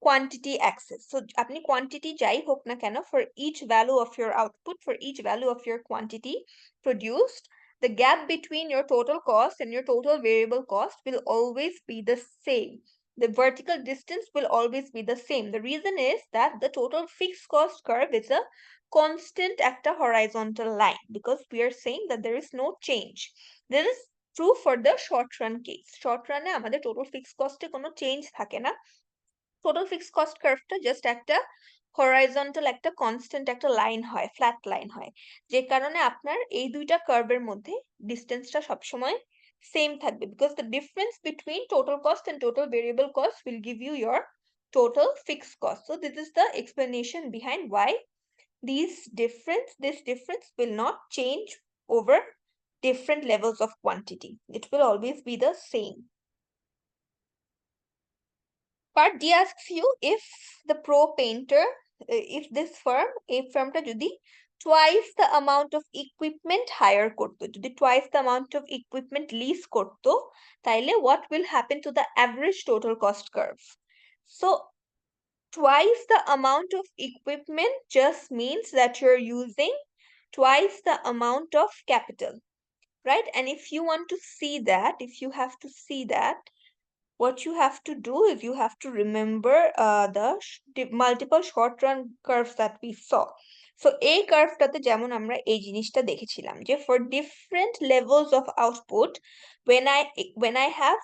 quantity axis. So আপনি quantity যাই হোক না কেন, for each value of your output, for each value of your quantity produced, the gap between your total cost and your total variable cost will always be the same. The vertical distance will always be the same. The reason is that the total fixed cost curve is a constant at a horizontal line, because we are saying that there is no change. This is true for the short run case. Short run এ আমাদের total fixed cost এ কোনো change থাকে না। Total fixed cost curve টা just একটা horizontal একটা constant একটা line হয়, flat line হয়, যে কারণে আপনার এই দুইটা কার্ভের মধ্যে ডিস্টেন্সটা সবসময় সেম থাকবে, because the difference between total cost and total variable cost will give you your total fixed cost. So this is the explanation behind why this difference will not change over different levels of quantity. It will always be the same. Part D asks you if the pro painter, if this firm, এই ফার্মটা যদি twice the amount of equipment hire করতো, যদি twice the amount of equipment lease করতো, তাইলে what will happen to the average total cost curve? So twice the amount of equipment just means that you're using twice the amount of capital, right? And if you want to see that, if you have to see that, what you have to do is you have to remember the multiple short run curves that we saw. So এই কার্ভটাতে যেমন আমরা এই জিনিসটা দেখেছিলাম যে for different levels of output, when I have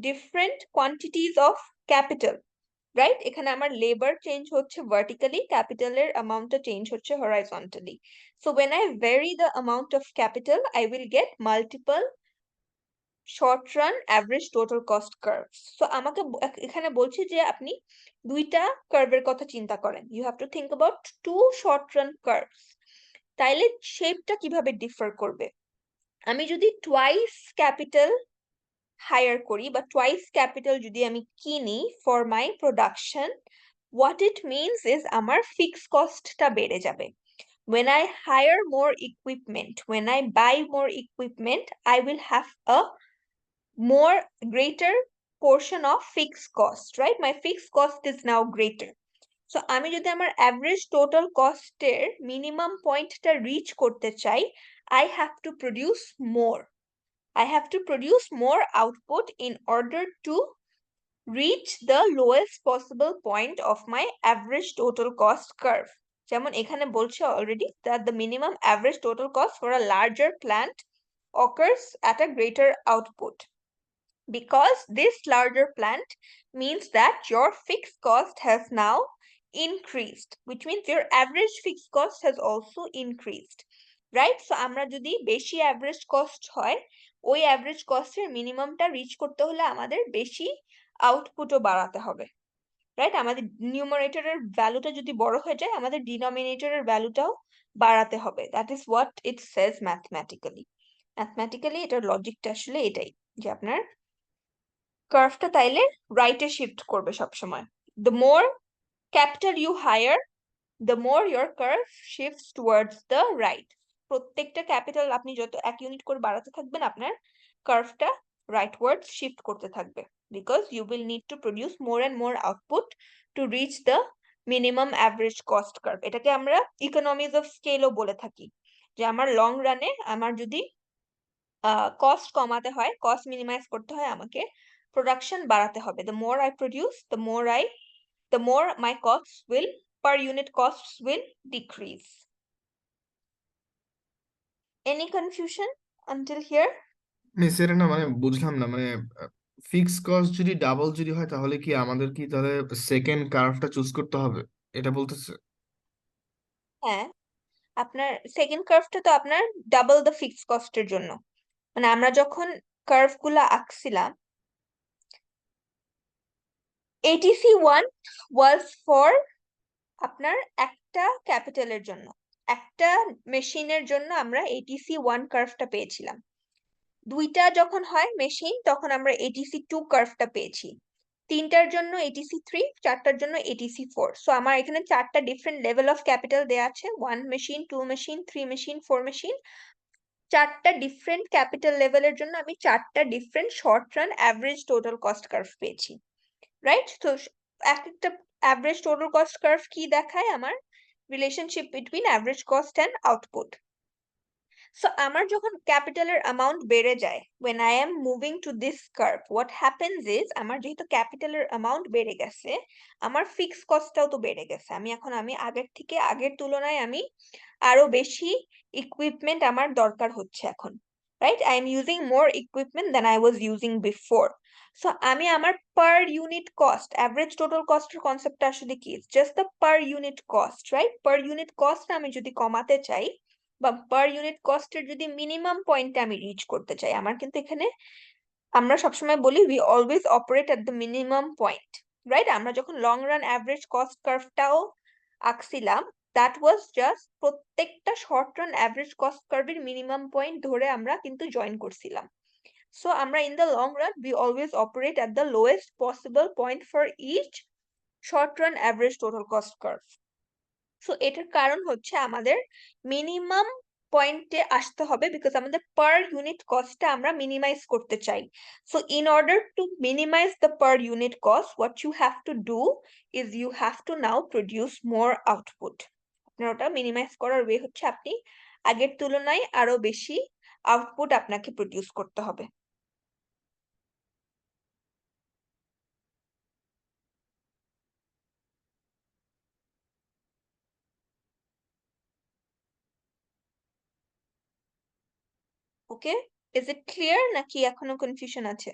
different quantities of capital, right? এখানে আমার labor change হচ্ছে vertically, capital এর amount টা change হচ্ছে horizontally. So when I vary the amount of capital, I will get multiple short run average total cost curves. So আমাকে এখানে বলছি যে আপনি দুইটা কার্ভের কথা চিন্তা করেন, you have to think about two short run curves. তাইলে শেপটা কিভাবে ডিফার করবে? আমি যদি twice capital hire করি বা twice capital যদি আমি কিনি for my production, what it means is আমার fixed costটা বেড়ে যাবে. When I hire more equipment, when I buy more equipment, I will have a greater portion of fixed cost, right? My fixed cost is now greater. So আমি যদি আমার average total cost এর minimum point টা reach করতে চাই, I have to produce more. I have to produce more output in order to reach the lowest possible point of my average total cost curve. যেমন এখানে বলছে already that the minimum average total cost for a larger plant occurs at a greater output. Because this larger plant means that your fixed cost has now increased, which means your average fixed cost has also increased, right? So আমরা যদি বেশি average cost হয়, ওই average cost এর minimumটা reach করতে হলে আমাদের বেশি outputও বাড়াতে হবে, right? আমাদের numerator এর ভ্যালুটা যদি বড় হয়ে যায়, আমাদের denominator এর ভ্যালুটাও বাড়াতে হবে. That is what it says mathematically. Mathematically এটার লজিকটা আসলে এটাই, যে আপনার কার্ভটা তাইলে রাইটে শিফট করবে সবসময়. The more capital you hire, the more your curve shifts towards the right. প্রত্যেকটা ক্যাপিটাল আপনি যত এক ইউনিট করে বাড়াতে থাকবেন, আপনার কার্ভটা rightwards shift করতে থাকবে, because you will need to produce more and more output to reach the minimum average cost curve. এটাকে আমরা ইকোনমিজ অফ স্কেলও বলে থাকি, যে আমার লং রানে আমার যদি কস্ট কমাতে হয়, কস্ট মিনিমাইজ করতে হয়, আমাকে প্রোডাকশন বাড়াতে হবে। The more I produce, the more my costs will, per unit costs will decrease. Any confusion until here? Miss এটা না মানে বুঝলাম না মানে ফিক্স কস্ট যদি ডাবল যদি হয় তাহলে কি আমাদের কি তাহলে সেকেন্ড কার্ভটা চুজ করতে হবে, এটা বলতেছে? হ্যাঁ, আপনার সেকেন্ড কার্ভটা তো আপনার ডাবল দ্য ফিক্সড কস্টের জন্য। মানে আমরা যখন কার্ভ গুলা আঁকছিলাম, ATC1 was for আপনার একটা ক্যাপিটালের জন্য, একটা মেশিনের জন্য আমরা ATC1 কার্ভটা পেয়েছিলাম। দুইটা যখন হয় মেশিন তখন আমরা ATC2 কার্ভটা পেয়েছি। তিনটার জন্য ATC3, চারটার জন্য ATC4। সো আমার এখানে চারটা ডিফারেন্ট লেভেল অফ ক্যাপিটাল দেয়া আছে, 1 মেশিন, 2 মেশিন, 3 মেশিন, 4 মেশিন। চারটা ডিফারেন্ট ক্যাপিটাল লেভেলের জন্য আমি চারটা different short run average total cost curve পেয়েছি, রাইট? তো এক একটা অ্যাভারেজ টোটাল কস্ট কার্ভ কি দেখায়? আমার relationship between average cost and output. So আমার যখন ক্যাপিটালের অ্যামাউন্ট বেড়ে যায়, when I am moving to this curve, what happens is আমার যেহেতু ক্যাপিটালের অ্যামাউন্ট বেড়ে গেছে, আমার ফিক্স কস্টটাও তো বেড়ে গেছে। আমি আগের তুলনায় আমি আরো বেশি ইকুইপমেন্ট আমার দরকার হচ্ছে এখন, right? I am using more equipment than I was using before. So আমি আমার per unit cost, average total কস্টের কনসেপ্টটা আসলে কি? Just the per unit cost, right? Per unit cost আমি যদি কমাতে চাই, বা পার ইউনিট কস্টের যদি মিনিমাম পয়েন্টে আমি রিচ করতে চাই, আমার কিন্তু এখানে আমরা সবসময় বলি we always operate at the minimum point, right? আমরা যখন লং রান অ্যাভারেজ কস্ট কার্ভটাও আঁকছিলাম, দ্যাট ওয়াজ জাস্ট প্রত্যেকটা শর্ট রান অ্যাভারেজ কস্ট কার্ভের মিনিমাম পয়েন্ট ধরে আমরা কিন্তু জয়েন করছিলাম। সো আমরা in the long run we always operate at the lowest possible point for each short run average total cost curve. So এটার কারণ হচ্ছে আমাদের মিনিমাম পয়েন্টে আসতে হবে, বিকজ আমাদের পার ইউনিট কস্টটা আমরা মিনিমাইজ করতে চাই। So in order to minimise the per unit cost, what you have to do is you have to now produce more output. আপনার ওটা মিনিমাইজ করার ওয়ে হচ্ছে আপনি আগের তুলনায় আরো বেশি আউটপুট আপনাকে প্রডিউস করতে হবে। ওকে, ইজ ইট ক্লিয়ার নাকি এখনো কনফিউশন আছে?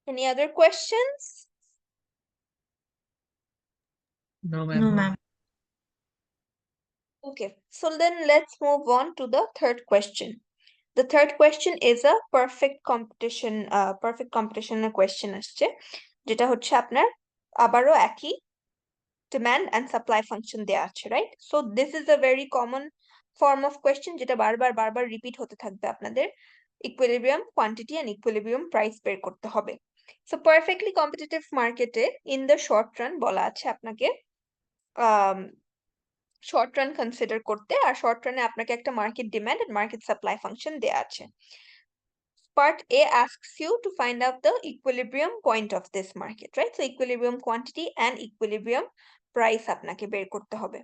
Any other questions? No, No, ma'am. ma'am. Okay, so then let's move on to the third question. The third question is a perfect competition question আসছে, যেটা হচ্ছে আপনার আবারও একই demand and supply function দেয়া আছে, right? So this is a very common form of question যেটা বারবার রিপিট হতে থাকবে আপনাদের। Equilibrium quantity and equilibrium price বের করতে হবে। So perfectly competitive market A in the short run বলা আছে আপনাকে শর্ট রান কনসিডার করতে, আর শর্ট রানে আপনাকে একটা market demand and market supply function দেয়া আছে। Part A asks you to find out the equilibrium point of this market, right? So equilibrium quantity and equilibrium price আপনাকে বের করতে হবে।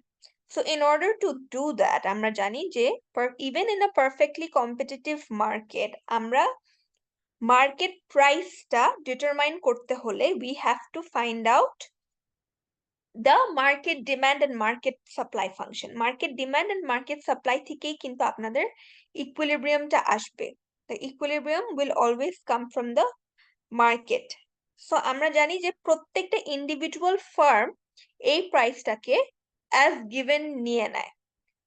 So in order to do that, আমরা জানি যে even in a perfectly competitive market, আমরা market প্রাইসটা determine করতে হলে we have to find out the market demand and market supply function. Market demand and market supply থেকেই কিন্তু আপনাদের ইকুইলিব্রিয়ামটা আসবে। The equilibrium will always come from the market. So আমরা জানি যে প্রত্যেকটা ইন্ডিভিজুয়াল ফার্ম এই প্রাইসটাকে as given নিয়ে নেয়,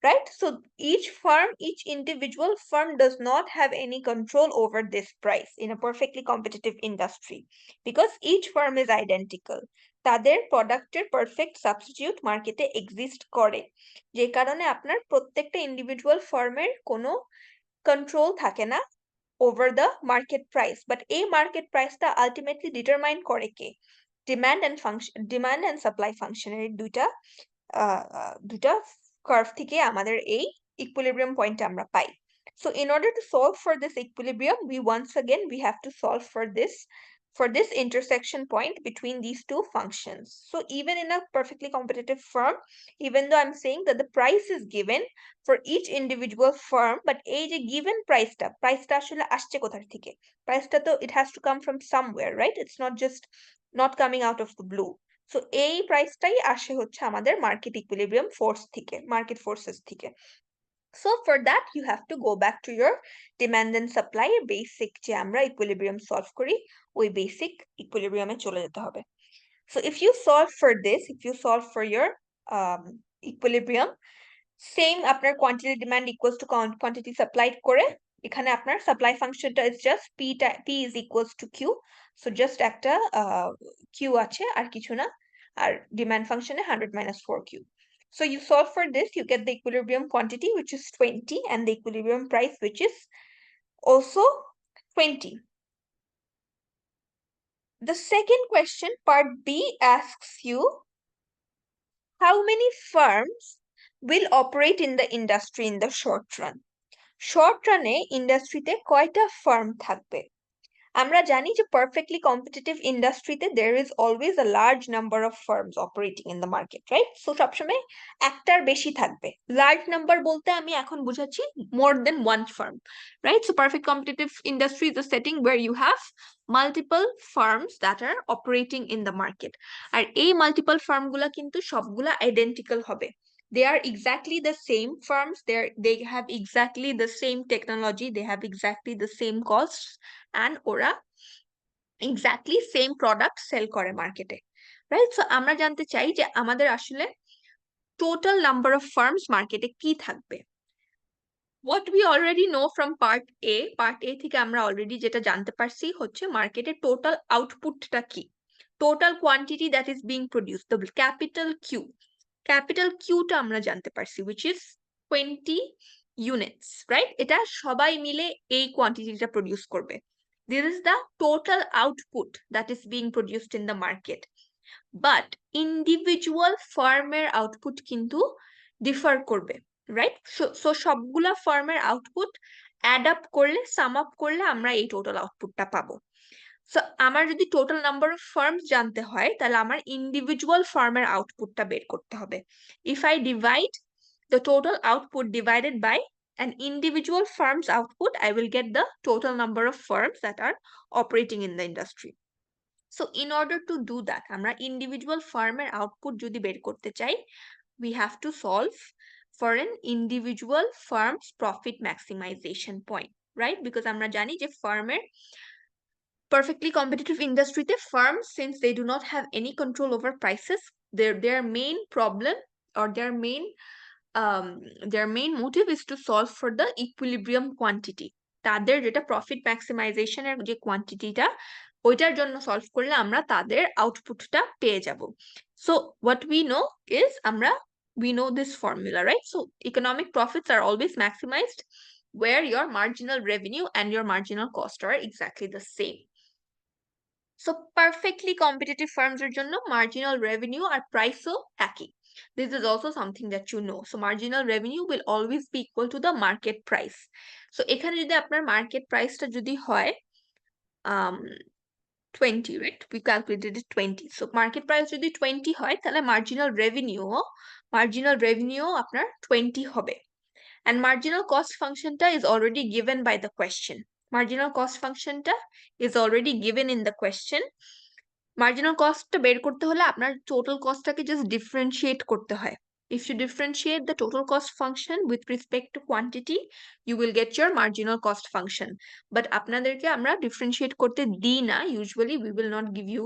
right? So each individual firm does not have any control over this price in a perfectly competitive industry, because each firm is identical. তাদের প্রোডাক্টের perfect substitute মার্কেটে এক্সিস্ট করে, যে কারণে আপনার প্রত্যেকটা ইন্ডিভিজুয়াল ফার্মের কোনো কন্ট্রোল থাকে না over the market price. But এই মার্কেট প্রাইসটা আলটিমেটলি ডিটারমাইন করে কে? ডিমান্ড এন্ড সাপ্লাই ফাংশনের দুইটা কার্ভ থেকে আমাদের এই ইকুইলিব্রিয়াম পয়েন্ট আমরা পাই। So in order to solve for this equilibrium, we have to solve for this intersection point between these two functions. So even in a perfectly competitive firm, even though I'm saying that the price is given for each individual firm, but এই যে given price টা আসলে আসছে কোথা থেকে? Price টা তো it has to come from somewhere, right? It's not just not coming out of the blue. So এই প্রাইসটাই আসে হচ্ছে আমাদের মার্কেট ইকুইলিব্রিয়াম ফোর্স থেকে, মার্কেট ফোর্সেস থেকে। So for that you have to go back to your demand and supply basic যে আমরা equilibrium solve করি ওই বেসিক ইকুইলিব্রিয়ামে চলে যেতে হবে। So if you solve for this, if you solve for your equilibrium, same আপনার quantity demand equals to quantity supplied করে এখানে আপনার supply functionটা is just P is equals to Q, so just একটা Q আছে আর কিছু না, আর demand function 100 minus 4Q. So you solve for this, you get the equilibrium quantity which is 20 and the equilibrium price which is also 20. The second question, part B, asks you how many firms will operate in the industry in the short run. Short run এ ইন্ডাস্ট্রিতে কয়টা farm থাকবে? আমরা জানি যে perfectly competitive ইন্ডাস্ট্রিতে there is always a large number of firms operating in the market, right? So সবসময় একটার বেশি থাকবে। Large number বলতে আমি এখন বুঝাচ্ছি more than one firm, right? So perfect competitive industry is a setting where you have multiple firms that are operating in the market. আর এই multiple firm গুলা কিন্তু সবগুলা identical হবে। They are exactly the same firms, they have exactly the same technology, they have exactly the same costs, and ওরা exactly same product sell করে মার্কেটে, right? So আমরা জানতে চাই যে আমাদের আসলে total number of firms মার্কেটে কি থাকবে। What we already know from part A থেকে আমরা already যেটা জানতে পারছি হচ্ছে মার্কেটে total outputটা কি, total quantity that is being produced, the capital Q টা আমরা জানতে পারছি which is 20 units, right? এটা সবাই মিলে এই কোয়ান্টিটিটা প্রডিউস করবে। This is the total output that is being produced in the market. But individual ফার্মের আউটপুট কিন্তু ডিফার করবে, রাইট? সো সবগুলা ফার্মের আউটপুট অ্যাড আপ করলে সাম আপ করলে আমরা এই টোটাল আউটপুটটা পাবো। সো আমার যদি টোটাল নাম্বার অফ ফার্মস জানতে হয় তাহলে আমার ইন্ডিভিজুয়াল ফার্মের আউটপুটটা বের করতে হবে। If I divide the total output divided by an individual firm's output, I will get the total number of firms that are operating in the industry. So in order to do that, আমরা individual firmer output যদি বের করতে চাই, we have to solve for an individual firm's profit maximization point, right? Because আমরা জানি যে firmer perfectly competitive industry তে firms, since they do not have any control over prices, their main problem or their main motive is to solve for the equilibrium quantity. তাদের যেটা profit ম্যাক্সিমাইজেশনের যে কোয়ান্টিটিটা ওইটার জন্য solve করলে আমরা তাদের আউটপুটটা পেয়ে যাব। So what we know is we know this formula, right? So economic profits are always maximized where your marginal revenue and your marginal cost are exactly the same. So perfectly competitive firms এর জন্য marginal revenue আর price ও একই। This is also something that you know. So marginal revenue will always be equal to the market price. So এখানে যদি আপনার market priceটা যদি হয় 20, right? We calculated it 20. So market price যদি 20 হয় তাহলে marginal revenue আপনার 20 হবে। And marginal cost functionটা is already given by the question. Marginal cost functionটা is already given in the question. Marginal cost বের করতে হলে আপনার total costটাকে just differentiate করতে হয়। If you differentiate the total cost function with respect to quantity, you will get your marginal cost function. But আপনাদেরকে আমরা differentiate করতে দিই না, usually we will not give you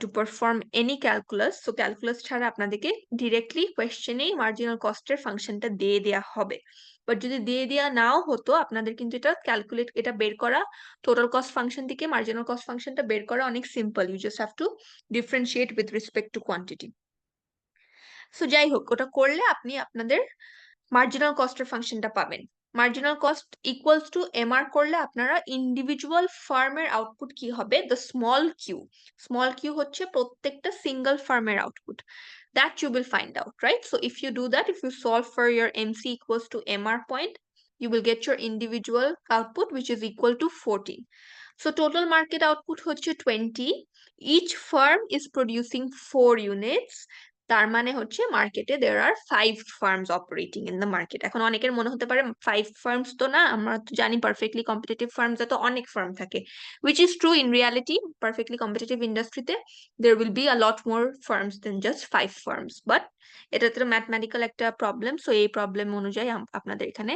to perform any calculus. So calculus ছাড়া আপনাদেরকে directly question এ marginal cost এর ফাংশনটা দিয়ে দেয়া হবে। বাট যদি দিয়ে দেয়া নাও হতো আপনাদের কিন্তু এটা বের করা total cost function থেকে marginal cost functionটা বের করা অনেক simple. You just have to differentiate with respect to quantity. So যাই হোক ওটা করলে আপনি আপনাদের marginal cost এর ফাংশনটা পাবেন। Marginal cost equals to MR করলে আপনারা individual ফার্মের আউটপুট কি হবে, the small q হচ্ছে প্রত্যেকটা সিঙ্গেল ফার্মের output. that you will find out, right? So if you do that, if you solve for your MC equals to MR point, you will get your individual output, which is equal to 14. So total market output হচ্ছে 20. Each firm is producing 4 units. তার মানে হচ্ছে মার্কেটে there are 5 firms operating in the market. এখন অনেকের মনে হতে পারে 5 firms তো না, আমরা তো জানি পারফেক্টলি কম্পিটিটিভ ফার্মস এ তো অনেক ফার্ম থাকে, which is true in reality. Perfectly competitive ইন্ডাস্ট্রিতে there will be a lot more firms than just 5 firms, but এটা তো ম্যাথমেটিক্যাল একটা প্রবলেম, সো এই প্রবলেম অনুযায়ী আপনাদের এখানে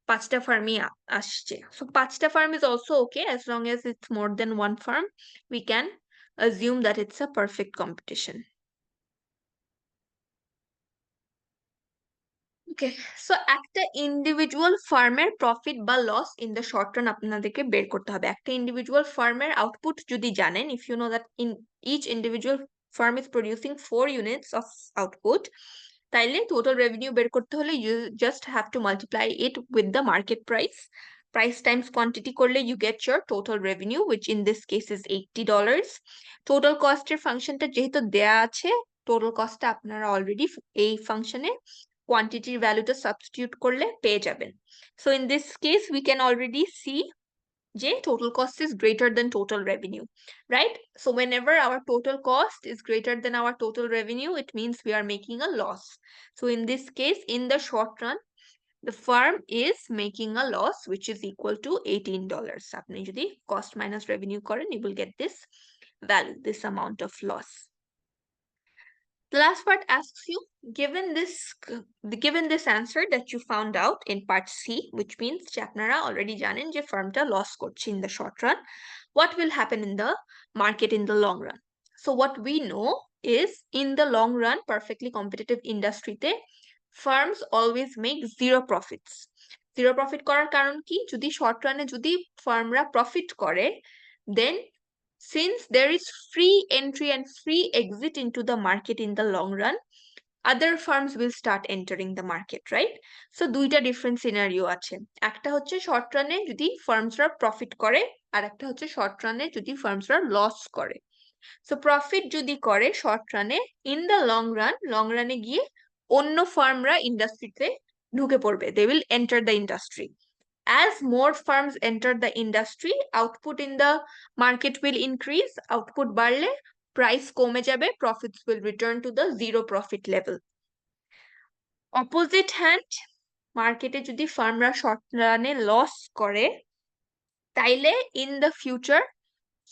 5টা ফার্মই আসছে। So 5টা farm is also okay as long as it's more than one firm. We can assume that it's a perfect competition. Okay, so একটা ইন্ডিভিজুয়াল ফার্মের প্রফিট বা loss in the short run আপনাদেরকে বের করতে হবে। একটা ইন্ডিভিজুয়াল ফার্মের আউটপুট যদি জানেন, if you know that in each individual firm is producing 4 units of output, তাইলে টোটাল রেভিনিউ বের করতে হলে you just have to multiply it with the market price. Price times quantity করলে you get your total revenue, which in this case is $80. Total cost এর ফাংশনটা যেহেতু দেয়া আছে, টোটাল কস্টটা আপনারা অলরেডি এই ফাংশনে কোয়ান্টিটির ভ্যালুটা সাবস্টিটিউট করলে পেয়ে যাবেন। So in this case we can already see যে total cost is greater than total revenue, right? So whenever our total cost is greater than our total revenue, it means we are making a loss. So in this case, in the short run, the firm is making a loss, which is equal to $18. আপনি যদি cost minus revenue করেন, you will get this value, this amount of loss. The last part asks you, given this answer that you found out in part C, which means যে আপনারা already জানেন যে ফার্মটা loss করছে in the short run, what will happen in the market in the long run? So what we know is, in the long run, perfectly competitive industry তে firms always make zero profits. Zero profit করার কারণ কি? যদি short run এ যদি ফার্মরা profit করে, then since there is free entry and free exit into the market in the long run, other firms will start entering the market, right? So দুইটা different scenario আছে। একটা হচ্ছে short run এ যদি ফার্মসরা profit করে, আর একটা হচ্ছে short run এ যদি ফার্মসরা loss করে। So profit যদি করে short run A, in the long run এ গিয়ে অন্য ফার্মরা ইন্ডাস্ট্রিতে ঢুকে পড়বে, they will enter the industry. As more firms enter the industry, output in the market will increase. Output বাড়লে price কমে যাবে, profits will return to the zero profit level. Opposite hand, মার্কেটে যদি ফার্মরা শর্ট রানে লস করে, তাইলে in the future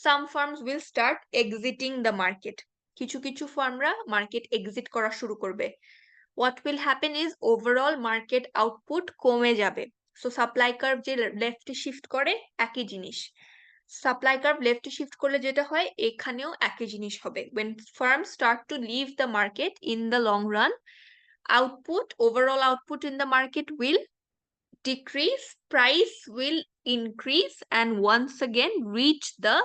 some firms will start exiting the market. কিছু কিছু ফার্মরা মার্কেট এক্সিট করা শুরু করবে। What will happen is overall market output কমে যাবে। So supply curve যে লেফটে শিফট করে, একই জিনিস। Supply curve লেফটে শিফট করলে যেটা হয়, এখানেও একই জিনিস হবে। When firms start to leave the market in the long run, overall output in the market will decrease, price will increase, and once again reach the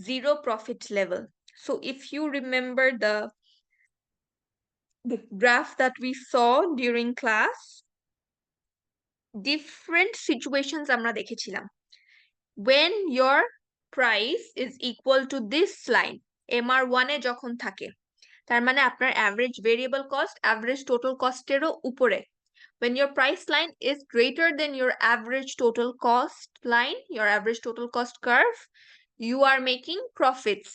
zero profit level. So if you remember the graph that we saw during class, different situations আমরা দেখেছিলাম। When your price is equal to this line, MR1 এ যখন থাকে, তার মানে আপনার average variable cost average total cost এরও উপরে। When your price line is greater than your average total cost line, your average total cost curve, you are making profits,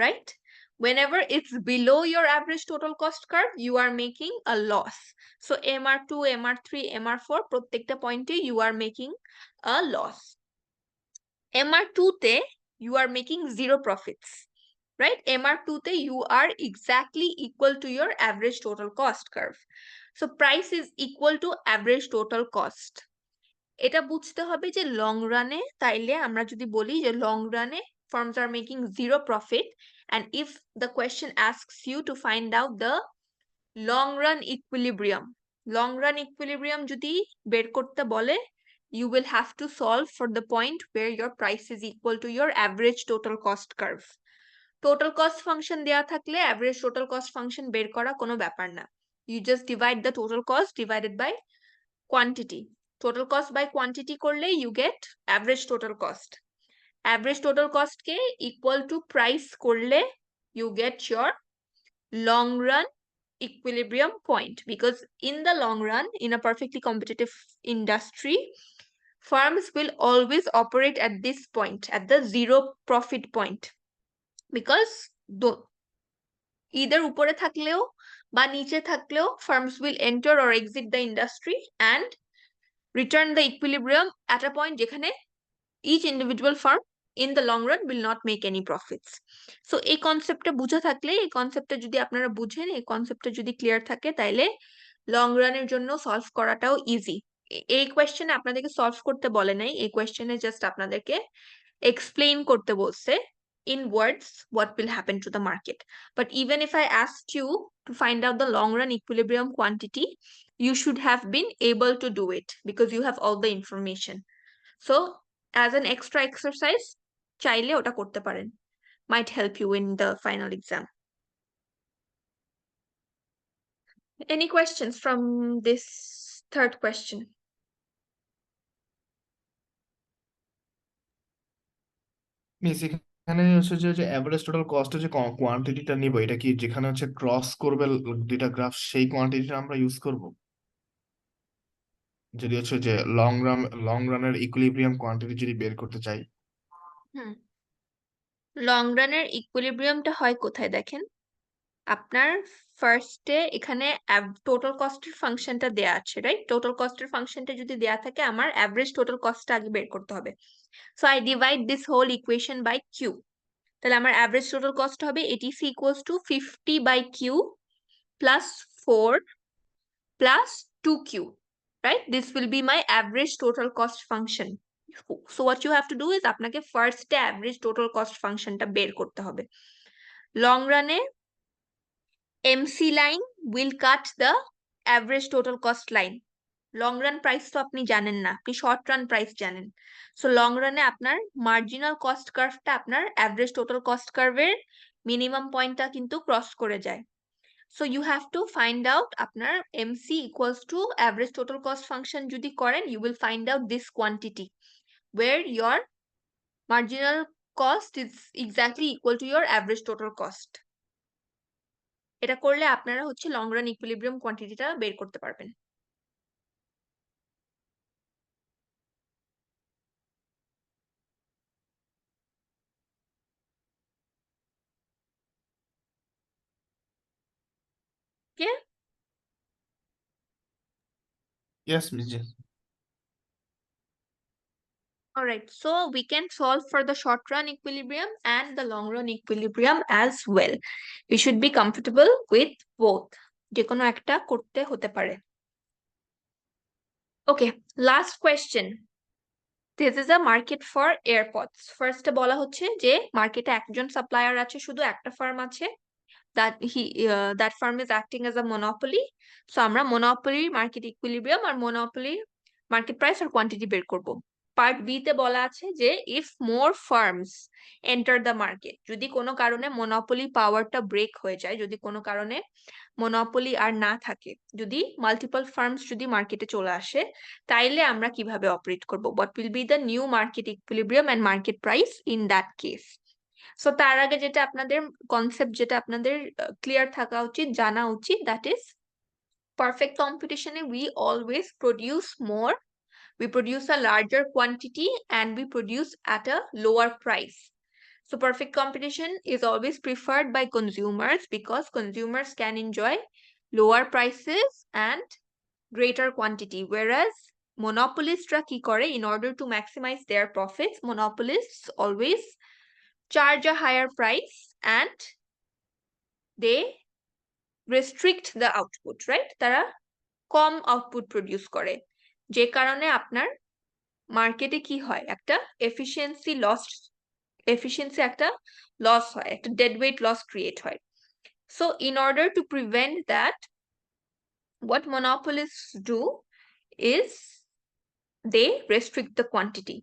right? Whenever it's below your average total cost curve, you are making a loss. So MR2, MR3, MR4, প্রত্যেকটা পয়েন্টে you are making a loss. MR2 তে you are making zero profits, right? MR2 তে you are exactly equal to your average total cost curve. So price is equal to average total cost. এটা বুঝতে হবে যে long রানে, তাইলে আমরা যদি বলি যে লং রানে firms are making zero profit, and if the question asks you to find out the long run equilibrium যদি বের করতে বলে, you will have to solve for the point where your price is equal to your average total cost curve. Total cost function দেয়া থাকলে average total cost function বের করা কোনো ব্যাপার না। You just divide the total cost divided by quantity. Total cost by quantity করলে you get average total cost. Average total cost K equal to price করলে you get your long run equilibrium point, because in the long run, in a perfectly competitive industry, firms will always operate at this point, at the zero profit point, because either উপরে থাকলেও বা নিচে থাকলেও firms will enter or exit the industry and return the equilibrium at a point যেখানে each individual firm in the long run will not make any profits. So এই কনসেপ্টটা বুঝা থাকলে, এই কনসেপ্টটা যদি আপনারা বুঝেন, এই কনসেপ্টটা যদি ক্লিয়ার থাকে, তাইলে লং রানের জন্য সলভ করাটাও ইজি। এই কোয়েশ্চেনে আপনাদেরকে সলভ করতে বলে নাই, এই কোয়েশ্চেনে জাস্ট আপনাদেরকে এক্সপ্লেইন করতে বলছে in words what will happen to the market. But even if I asked you to find out the long run equilibrium quantity, you should have been able to do it because you have all the information. So as an extra exercise, চাইলে ওটা করতে পারেন, might help you in the final exam. Any questions from this third question? Miss এখানে হচ্ছে যে average total কস্টের যে কোয়ান্টিটিটা নিব, এটা কি যেখানে হচ্ছে ক্রস করবে দুইটা গ্রাফ, সেই কোয়ান্টিটিটা আমরা ইউজ করব যদি হচ্ছে যে লং রানের ইকুইলিব্রিয়াম কোয়ান্টিটি যদি বের করতে চাই? লং রানের ইকুইলিব্রিয়ামটা হয় কোথায় দেখেন, আপনার ফার্স্টে এখানে টোটাল কস্টের ফাংশনটা দেয়া আছে, রাইট? টোটাল কস্টের ফাংশনটা যদি দেয়া থাকে, আমার অ্যাভারেজ টোটাল কস্টটা আগে বের করতে হবে। So I divide this whole equation by Q. তাহলে আমার অ্যাভারেজ টোটাল কস্ট হবে ATC equals to 50 by Q plus 4 plus 2q, right? This will be my average total cost function. So what you have to do is আপনাকে first average total cost functionটা বের করতে হবে। Long রানে MC line will cut the average total cost line. Long run price তো আপনি জানেন না, আপনি শর্ট রান প্রাইস জানেন। সো লং রানে আপনার মার্জিনাল কস্ট কার্ভটা আপনার অ্যাভারেজ টোটাল কস্ট কার্ভের মিনিমাম পয়েন্টটা কিন্তু ক্রস করে যায়। So you have to find out আপনার MC equals to average total cost function যদি করেন, you will find out this quantity where your marginal cost is exactly equal to your average total cost. এটা করলে আপনারা হচ্ছে long run equilibrium কোয়ান্টিটিটা বের করতে পারবেন। Okay? Yes miss G. All right, so we can solve for the short run equilibrium and the long run equilibrium as well. We should be comfortable with both. যে কোনো একটা করতে হতে পারে। Okay, last question. This is a market for AirPods. First বলা হচ্ছে যে মার্কেটে একজন সাপ্লায়ার আছে, শুধু একটা ফার্ম আছে, that firm is acting as a monopoly. So আমরা monopoly market equilibrium আর monopoly market price আর quantity বের করব। পার্ট বি তে বলা আছে যে if more firms enter the market, যদি কোনো কারণে monopoly পাওয়ারটা ব্রেক হয়ে যায়, যদি কোনো কারণে monopoly আর না থাকে, যদি মাল্টিপল ফার্মস যদি মার্কেটে চলে আসে, তাইলে আমরা কিভাবে অপারেট করব? What will be the new market equilibrium and market price in that case? So তার আগে যেটা আপনাদের কনসেপ্ট, যেটা আপনাদের ক্লিয়ার থাকা উচিত, জানা উচিত, দ্যাট ইজ পারফেক্ট কম্পিটিশনে we always produce more, we produce a larger quantity and we produce at a lower price. So perfect competition is always preferred by consumers because consumers can enjoy lower prices and greater quantity, whereas monopolistরা কি করে, in order to maximize their profits, monopolists always charge a higher price and they restrict the output, right? তারা কম output produce করে, যে কারণে আপনার মার্কেটে কি হয়, একটা এফিসিয়েন্সি একটা লস হয়, একটা ডেড ওয়েট লস ক্রিয়েট হয়। So in order to prevent that, what monopolists do is they restrict the quantity.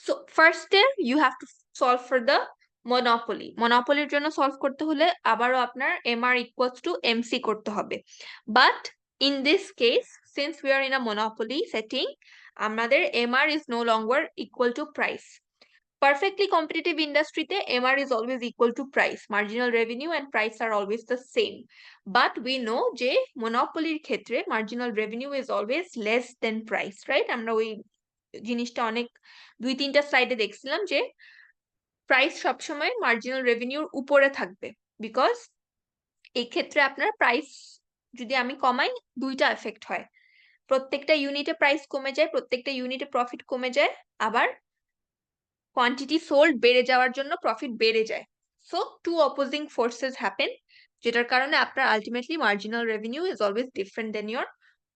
So first step, you have to solve for the monopoly. Monopoly জন্য solve করতে হলে আবারও আপনার MR equals to MC করতে হবে। But in this case, since we are in a monopoly setting, আমাদের MR is no longer equal to price. Perfectly competitive industry te MR is always equal to price. Marginal revenue and price are always the same. But we know যে monopoly ক্ষেত্রে marginal revenue is always less than price, right? আমরা ওই জিনিসটা অনেক 2-3টা স্লাইডে দেখছিলাম যে price সবসময় মার্জিনাল রেভিনিউর উপরে থাকবে, বিকজ এই ক্ষেত্রে আপনার প্রাইস যদি আমি কমাই দুইটা এফেক্ট হয়, প্রত্যেকটা ইউনিটে প্রাইস কমে যায়, প্রত্যেকটা ইউনিটে প্রফিট কমে যায়, আবার কোয়ান্টিটি সোল্ড বেড়ে যাওয়ার জন্য প্রফিট বেড়ে যায়। So two opposing forces happen, যেটার কারণে আপনার ultimately marginal revenue is always different than your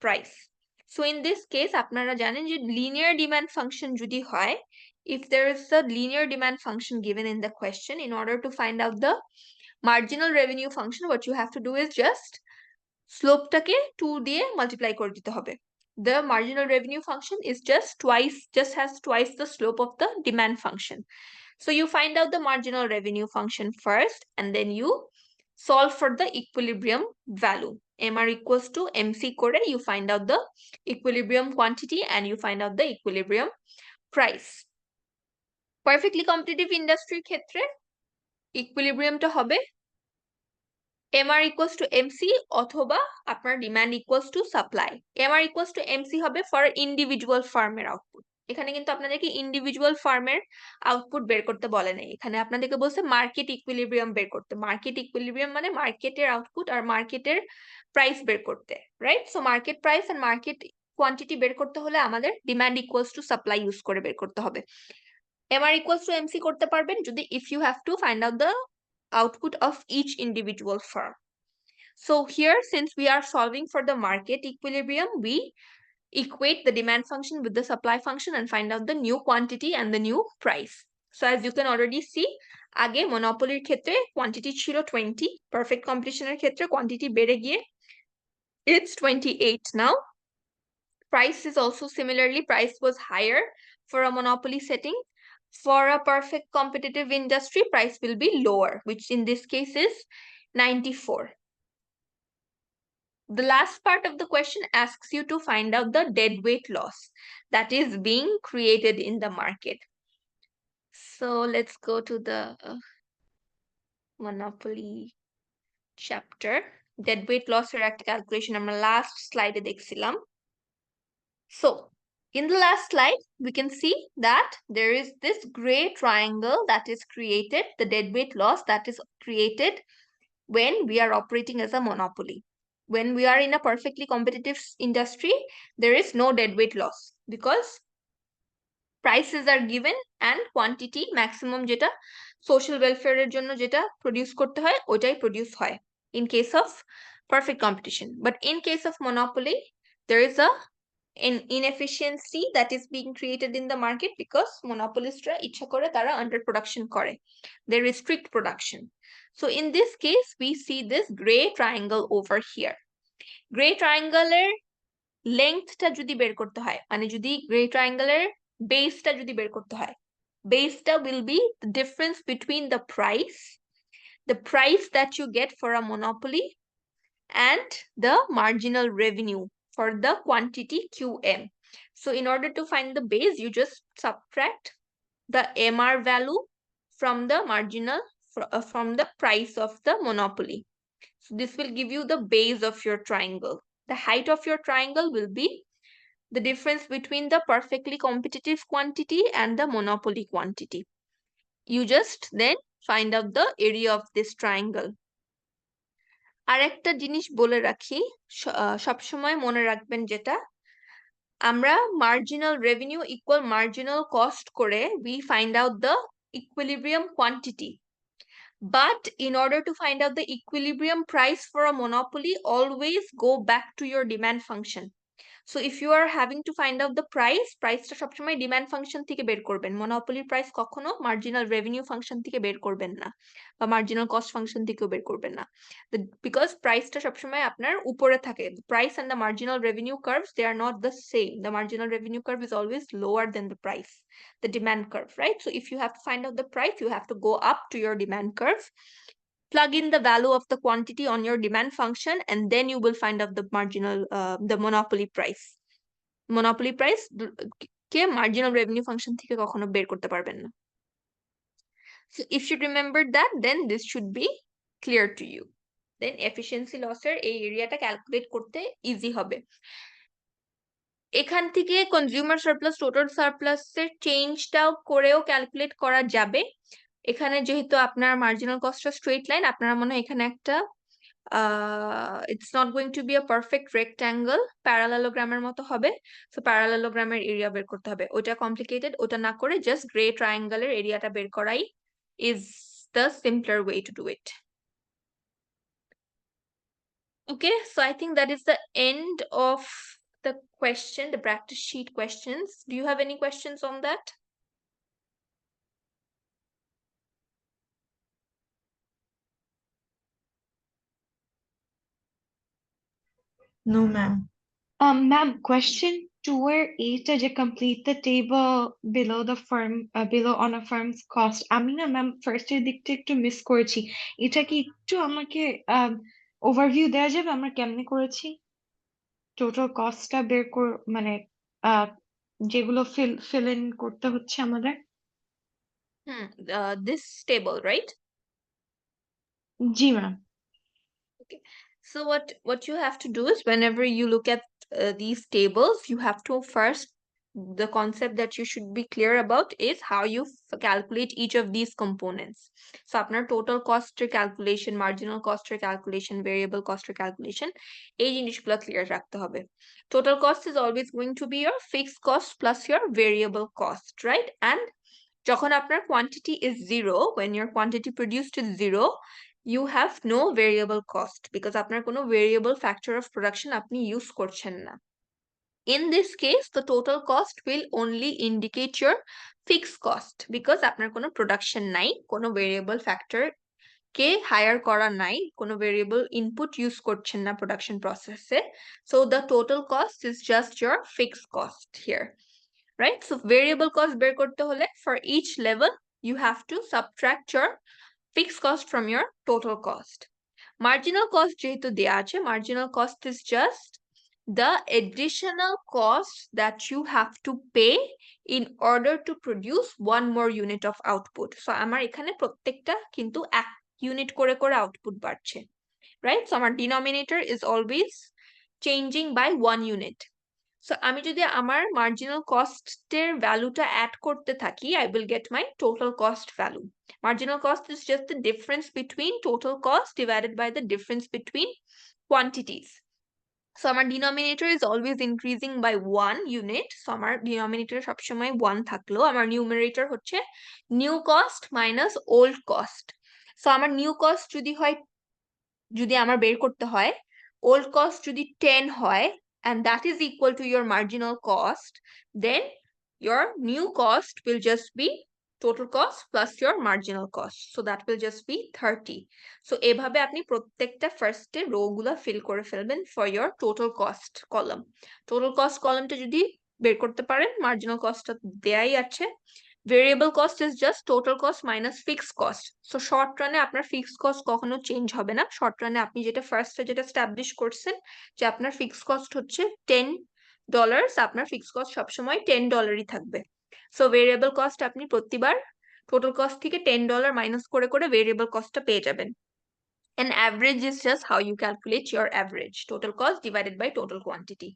price. So in this case আপনারা জানেন যে লিনিয়ার ডিমান্ড ফাংশন যদি হয়, if there is a linear demand function given in the question, in order to find out the marginal revenue function, what you have to do is just স্লোপটাকে 2 দিয়ে multiply করে দিতে হবে। The marginal revenue function is just has twice the slope of the demand function. So you find out the marginal revenue function first, and then you solve for the equilibrium value. MR equals to MC করে you find out the equilibrium quantity and you find out the equilibrium price. Perfectly competitive industry ক্ষেত্রে ইকুইলিব্রিয়ামটা হবে MR equals to MC অথবা আপনার demand equals to supply. MR equals to MC হবে for individual ফার্মের output. এখানে কিন্তু আপনাদেরকে individual ফার্মের আউটপুট বের করতে বলে নাই, এখানে আপনাদেরকে বলছে মার্কেট ইকুইলিব্রিয়াম বের করতে। মার্কেট ইকুইলিব্রিয়াম মানে মার্কেটের আউটপুট আর মার্কেটের প্রাইস বের করতে, রাইট? সো মার্কেট প্রাইস আর মার্কেট কোয়ান্টিটি বের করতে হলে আমাদের demand equals to supply use করে বের করতে হবে। MR equals to MC করতে পারবেন যদি if you have to find out the output of each individual firm. So here, since we are solving for the market equilibrium, we equate the demand function with the supply function and find out the new quantity and the new price. So as you can already see, আগে monopoly ক্ষেত্রে quantity ছিল 20, perfect competition এর ক্ষেত্রে quantity বেড়ে গিয়ে it's 28 now. Price is also similarly, price was higher for a monopoly setting. For a perfect competitive industry, price will be lower, which in this case is 94. The last part of the question asks you to find out the deadweight loss that is being created in the market. So let's go to the monopoly chapter. Deadweight loss এর একটা calculation আমরা last slide এ দেখছিলাম। So in the last slide, we can see that there is this gray triangle that is created, the deadweight loss that is created when we are operating as a monopoly. When we are in a perfectly competitive industry, there is no deadweight loss because prices are given and quantity maximum যেটা social welfare এর জন্য যেটা produce করতে হয় ওটাই produce হয় in case of perfect competition. But in case of monopoly, there is an inefficiency that is being created in the market because monopolistরা ইচ্ছা করে তারা underproduction করে, they restrict production. So in this case, we see this gray triangle over here. Gray triangle এর লেংথটা যদি বের করতে হয়, মানে যদি গ্রে ট্রায়াঙ্গেল এর বেসটা যদি বের করতে হয়, বেসটা will be the difference between the price that you get for a monopoly and the marginal revenue for the quantity QM. So in order to find the base, you just subtract the MR value from the marginal from the price of the monopoly. So this will give you the base of your triangle. The height of your triangle will be the difference between the perfectly competitive quantity and the monopoly quantity. You just then find out the area of this triangle. আরেকটা জিনিস বলে রাখি, সবসময় মনে রাখবেন যেটা আমরা marginal revenue equal marginal cost করে we find out the equilibrium quantity. But in order to find out the equilibrium price for a monopoly, always go back to your demand function. So if you are having to find out the priceটা সবসময় demand function থেকে বের করবেন। monopoly price কখনো marginal revenue function থেকে বের করবেন না বা marginal cost function থেকেও বের করবেন না, because priceটা সবসময় আপনার উপরে থাকে। The price and the marginal revenue curves, they are not the same. The marginal revenue curve is always lower than the price, the demand curve, right? So if you have to find out the price, you have to go up to your demand curve, plug in the value of the quantity on your demand function, and then you will find out the the monopoly price. Monopoly price K marginal revenue function থেকে কখনো বের করতে পারবেন না। So if you remembered that, then this should be clear to you. Then efficiency loss এর এই এরিয়াটা calculate করতে ইজি হবে। এখান থেকে কনজিউমার সারপ্লাস টোটাল সারপ্লাসের চেঞ্জটাও করেও ক্যালকুলেট করা যাবে। এখানে যেহেতু আপনার মার্জিনাল কস্টটা স্ট্রেট লাইন, আপনারা মনে হয় এখানে একটা it's not going to be a perfect rectangle, প্যারালেলোগ্রামের মতো হবে। সো প্যারালেলোগ্রামের এরিয়া বের করতে হবে, ওটা কমপ্লিকেটেড, ওটা না করে জাস্ট গ্রে ট্রায়াঙ্গেলের এরিয়াটা বের করাই is the simpler way to do it. Okay, so I think that is the end of the question, the practice sheet questions. Do you have any questions on that? No, ma'am. Ma'am, question 2 এর এইটা যে complete the table below the firm below on a firm's cost, আমি না ma'am first এর দিকটা একটু miss করেছি। এটা কি একটু আমাকে ওভারভিউ দেওয়া যাবে আমরা কেমনে করেছি? টোটাল কস্টটা বের মানে আহ যেগুলো fill in করতে হচ্ছে আমাদের। This table, right? G ma'am. Okay. So what you have to do is whenever you look at these tables, you have to first, the concept that you should be clear about is how you calculate each of these components. So আপনার total cost calculation, marginal cost calculation, variable cost calculation, এই জিনিসগুলো clear রাখতে হবে। Total cost is always going to be your fixed cost plus your variable cost, right? And যখন আপনার quantity is zero, when your quantity produced is zero, you have no variable cost because আপনার কোনো variable factor of production আপনি use করছেন না। In this case, the total cost will only indicate your fixed cost because আপনার কোনো production নাই, কোনো variable factor কে hire করা নাই, কোনো variable input use করছেন না production process A. So the total cost is just your fixed cost here. Right? So variable cost বের করতে হলে for each level you have to subtract your fixed cost from your total cost. Marginal cost যেহেতু দেয়া আছে, marginal cost is just the additional cost that you have to pay in order to produce one more unit of output. So আমার এখানে প্রত্যেকটা কিন্তু এক unit করে করে আউটপুট বাড়ছে, right? So আমার denominator is always changing by 1 unit. So আমি যদি আমার marginal cost এর ভ্যালুটা অ্যাড করতে থাকি, I will get my total cost value. Marginal cost is just the difference between total cost divided by the difference between quantities. So আমার denominator is always increasing by 1 unit. So আমার denominator সবসময় 1 থাকলো, আমার numerator হচ্ছে new cost minus old cost. So আমার new cost যদি আমার বের করতে হয়, old cost যদি 10 হয়, and that is equal to your marginal cost, then your new cost will just be total cost plus your marginal cost. So that will just be 30. So এভাবে আপনি প্রত্যেকটা ফার্স্টে রো গুলা ফিল করে ফেলবেন for your total cost column. Total cost কলামটা যদি বের করতে পারেন, marginal cost দেয়াই আছে, variable cost is just total cost minus fixed cost. So short run এ আপনার fixed cost কখনো চেঞ্জ হবে না। শর্ট রানে আপনি যেটা ফার্স্টে যেটা স্টাবলিশ করছেন যে আপনার ফিক্সড কস্ট হচ্ছে $10, আপনার ফিক্সড কস্ট সবসময় $10ই থাকবে। সো ভেরিয়েবল কস্ট আপনি প্রতিবার টোটাল কস্ট থেকে $10 মাইনাস করে করে ভেরিয়েবল কস্টটা পেয়ে যাবেন। And average is just how you calculate your average. Total cost divided by total quantity.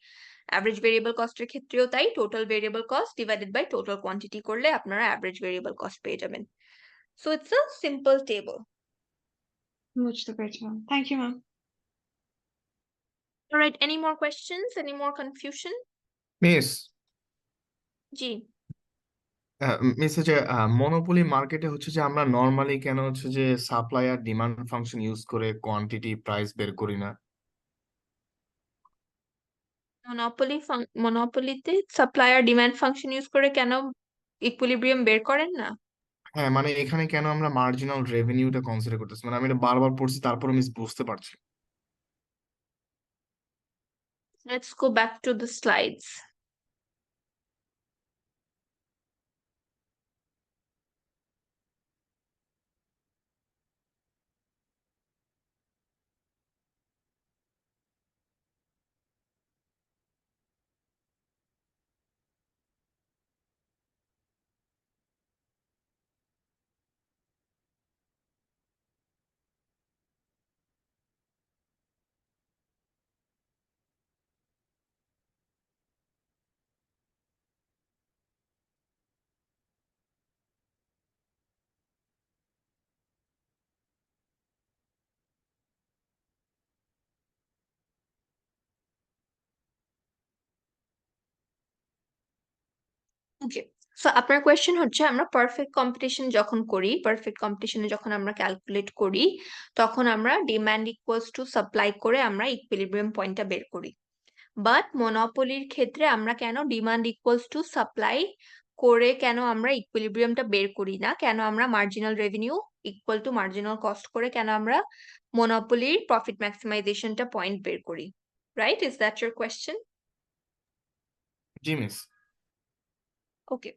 Average variable cost এর ক্ষেত্রেও তাই, total variable cost divided by total quantity করলে আপনারা average variable cost পেয়ে যাবেন। So it's a simple table. বুঝতে পেরেছি ma'am, thank you ma'am. All right, any more questions? Any more confusion? Miss ji. Miss হচ্ছে মনোপলি মার্কেটে হচ্ছে যে আমরা নর্মালি কেন হচ্ছে যে সাপ্লাই আর ডিমান্ড ফাংশন ইউজ করে কোয়ান্টিটি প্রাইস বের করি না? মনোপলিতে সাপ্লায়ার ডিমান্ড ফাংশন ইউজ করে কেন ইকুইলিব্রিয়াম বের করেন না? হ্যাঁ, মানে এখানে কেন আমরা মার্জিনাল রেভিনিউটা কনসিডার করতেছি? মানে আমি এটা বারবার পড়ছি, তারপরে মিস বুঝতে পারছি। Let's go back to the slides. Okay, so আপনার কোয়েশ্চেন হচ্ছে আমরা পারফেক্ট কম্পিটিশন যখন করি, পারফেক্ট কম্পিটিশনে যখন আমরা ক্যালকুলেট করি, তখন আমরা ডিমান্ড ইকুয়ালস টু সাপ্লাই করে আমরা ইকুইলিব্রিয়াম পয়েন্টটা বের করি। বাট মনোপলির ক্ষেত্রে আমরা কেন ডিমান্ড ইকুয়ালস টু সাপ্লাই করে কেন আমরা ইকুইলিব্রিয়ামটা বের করি না, কেন আমরা marginal revenue equal to marginal cost করে কেন আমরা মনোপলির প্রফিট ম্যাক্সিমাইজেশনটা পয়েন্ট বের করি, right? Is that your question? জি মিস। ওকে,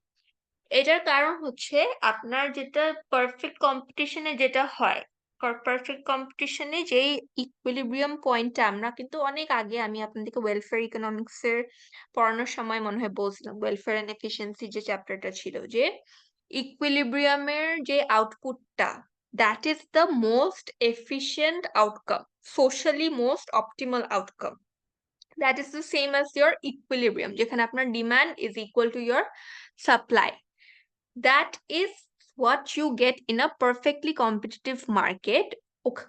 এটার কারণ হচ্ছে আপনার যেটা পারফেক্ট কম্পিটিশনে যেটা হয়, পারফেক্ট কম্পিটিশনে যেই ইকুইলিব্রিয়াম পয়েন্টটা আমরা কিন্তু অনেক আগে আমি আপনাদেরকে ওয়েলফেয়ার ইকোনমিক্স এর পড়ানোর সময় মনে হয় বলছিলাম, ওয়েলফেয়ার এন্ড এফিসিয়েন্সি যে চ্যাপ্টারটা ছিল, যে ইকুইলিব্রিয়ামের যে আউটপুটটা, that is the most efficient outcome, socially most optimal outcome. That is the same as your equilibrium, যেখানে আপনার demand is equal to your supply. That is what you get in a perfectly competitive market.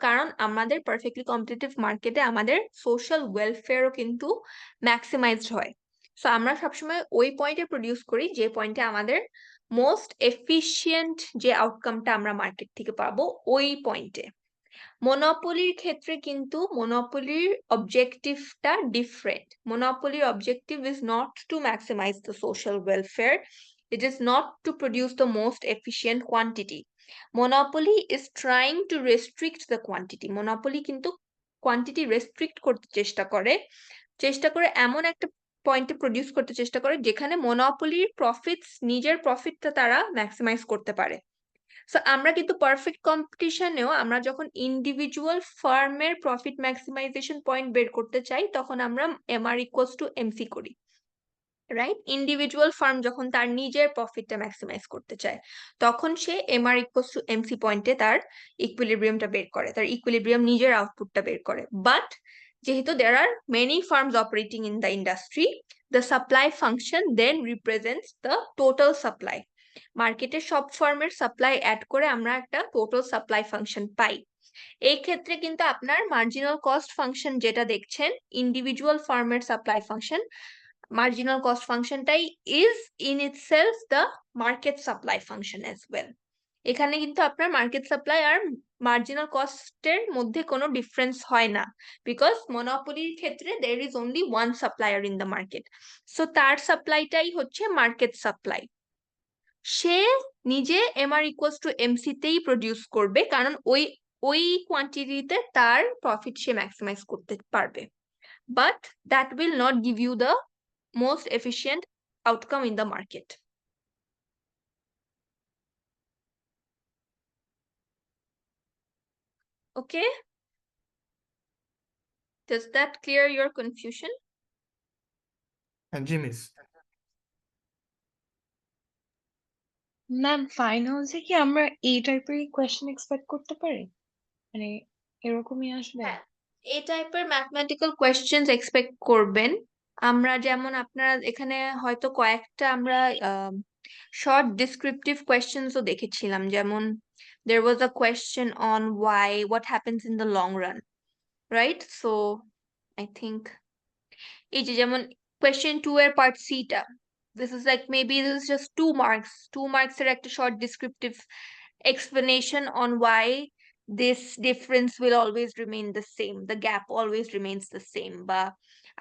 কারণ আমাদের perfectly competitive মার্কেটে আমাদের social ওয়েলফেয়ারও কিন্তু ম্যাক্সিমাইজড হয়। So আমরা সবসময় ওই পয়েন্টে প্রডিউস করি যে পয়েন্টে আমাদের মোস্ট এফিশিয়েন্ট যে আউটকামটা আমরা মার্কেট থেকে পাবো ওই পয়েন্টে। মনোপলির ক্ষেত্রে কিন্তু মনোপলির অবজেক্টিভটা ডিফারেন্ট। মনোপলির objective is not to maximise the social welfare, it is not to produce the most efficient quantity. Monopoly is trying to restrict the quantity. Monopoly কিন্তু কোয়ান্টিটি রেস্ট্রিক্ট করতে চেষ্টা করে এমন একটা পয়েন্টে প্রডিউস করতে চেষ্টা করে যেখানে মনোপলির প্রফিটস, নিজের প্রফিটটা তারা ম্যাক্সিমাইজ করতে পারে। সো আমরা কিন্তু পারফেক্ট কম্পিটিশনেও আমরা যখন ইন্ডিভিজুয়াল ফার্মের প্রফিট ম্যাক্সিমাইজেশন পয়েন্ট বের করতে চাই তখন আমরা এমআর ইকুয়ালস টু এমসি করি, রাইট? ইন্ডিভিজুয়াল ফার্ম যখন তার নিজের প্রফিটটা ম্যাক্সিমাইজ করতে চায় তখন সে এমআর ইকুয়ালস টু এমসি পয়েন্টে তার ইকুইলিব্রিয়ামটা বের করে, তার ইকুইলিব্রিয়াম নিজের আউটপুটটা বের করে। বাট যেহেতু there are many firms operating in the industry, the supply function then represents the total supply. মার্কেটে সব ফার্মের সাপ্লাই অ্যাড করে আমরা একটা টোটাল সাপ্লাই ফাংশন পাই। এই ক্ষেত্রে কিন্তু আপনার মার্জিনাল কস্ট ফাংশন যেটা দেখছেন, ইন্ডিভিজুয়াল ফার্মের সাপ্লাই ফাংশন, মার্জিনাল কস্ট ফাংশনটাই is in itself the market supply function as well. এখানে কিন্তু আপনার মার্কেট সাপ্লাই আর মার্জিনাল কস্টের মধ্যে কোনো ডিফারেন্স হয় না, বিকজ মনোপলির ক্ষেত্রে there is only one supplier in the market. So তার সাপ্লাইটাই হচ্ছে মার্কেট সাপ্লাই। সে নিজে এমআর ইকুয়ালস টু এমসি তেই প্রডিউস করবে, কারণ ওই কোয়ান্টিটিতে তার প্রফিট সে ম্যাক্সিমাইজ করতে পারবে। But that will not give you the most efficient outcome in the market. Okay, does that clear your confusion? জি মিস। ম্যাম ফাইনালসে কি আমরা এই টাইপেরই কোয়েশ্চেন এক্সপেক্ট করতে পারি, মানে এরকমই আসবে? হ্যাঁ, এই টাইপের ম্যাথমেটিক্যাল কোয়েশ্চেন্স এক্সপেক্ট করবেন। আমরা যেমন আপনারা এখানে হয়তো কয়েকটা আমরা শর্ট ডিসক্রিপটিভ কোয়েশ্চেন্সও দেখেছিলাম, যেমন there was a question on why, what happens in the long run, right? So I think এই যে যেমন question 2 এর part C টা, this is like maybe this is just 2 marks এর একটা short descriptive explanation on why this difference will always remain the same, the gap always remains the same, বা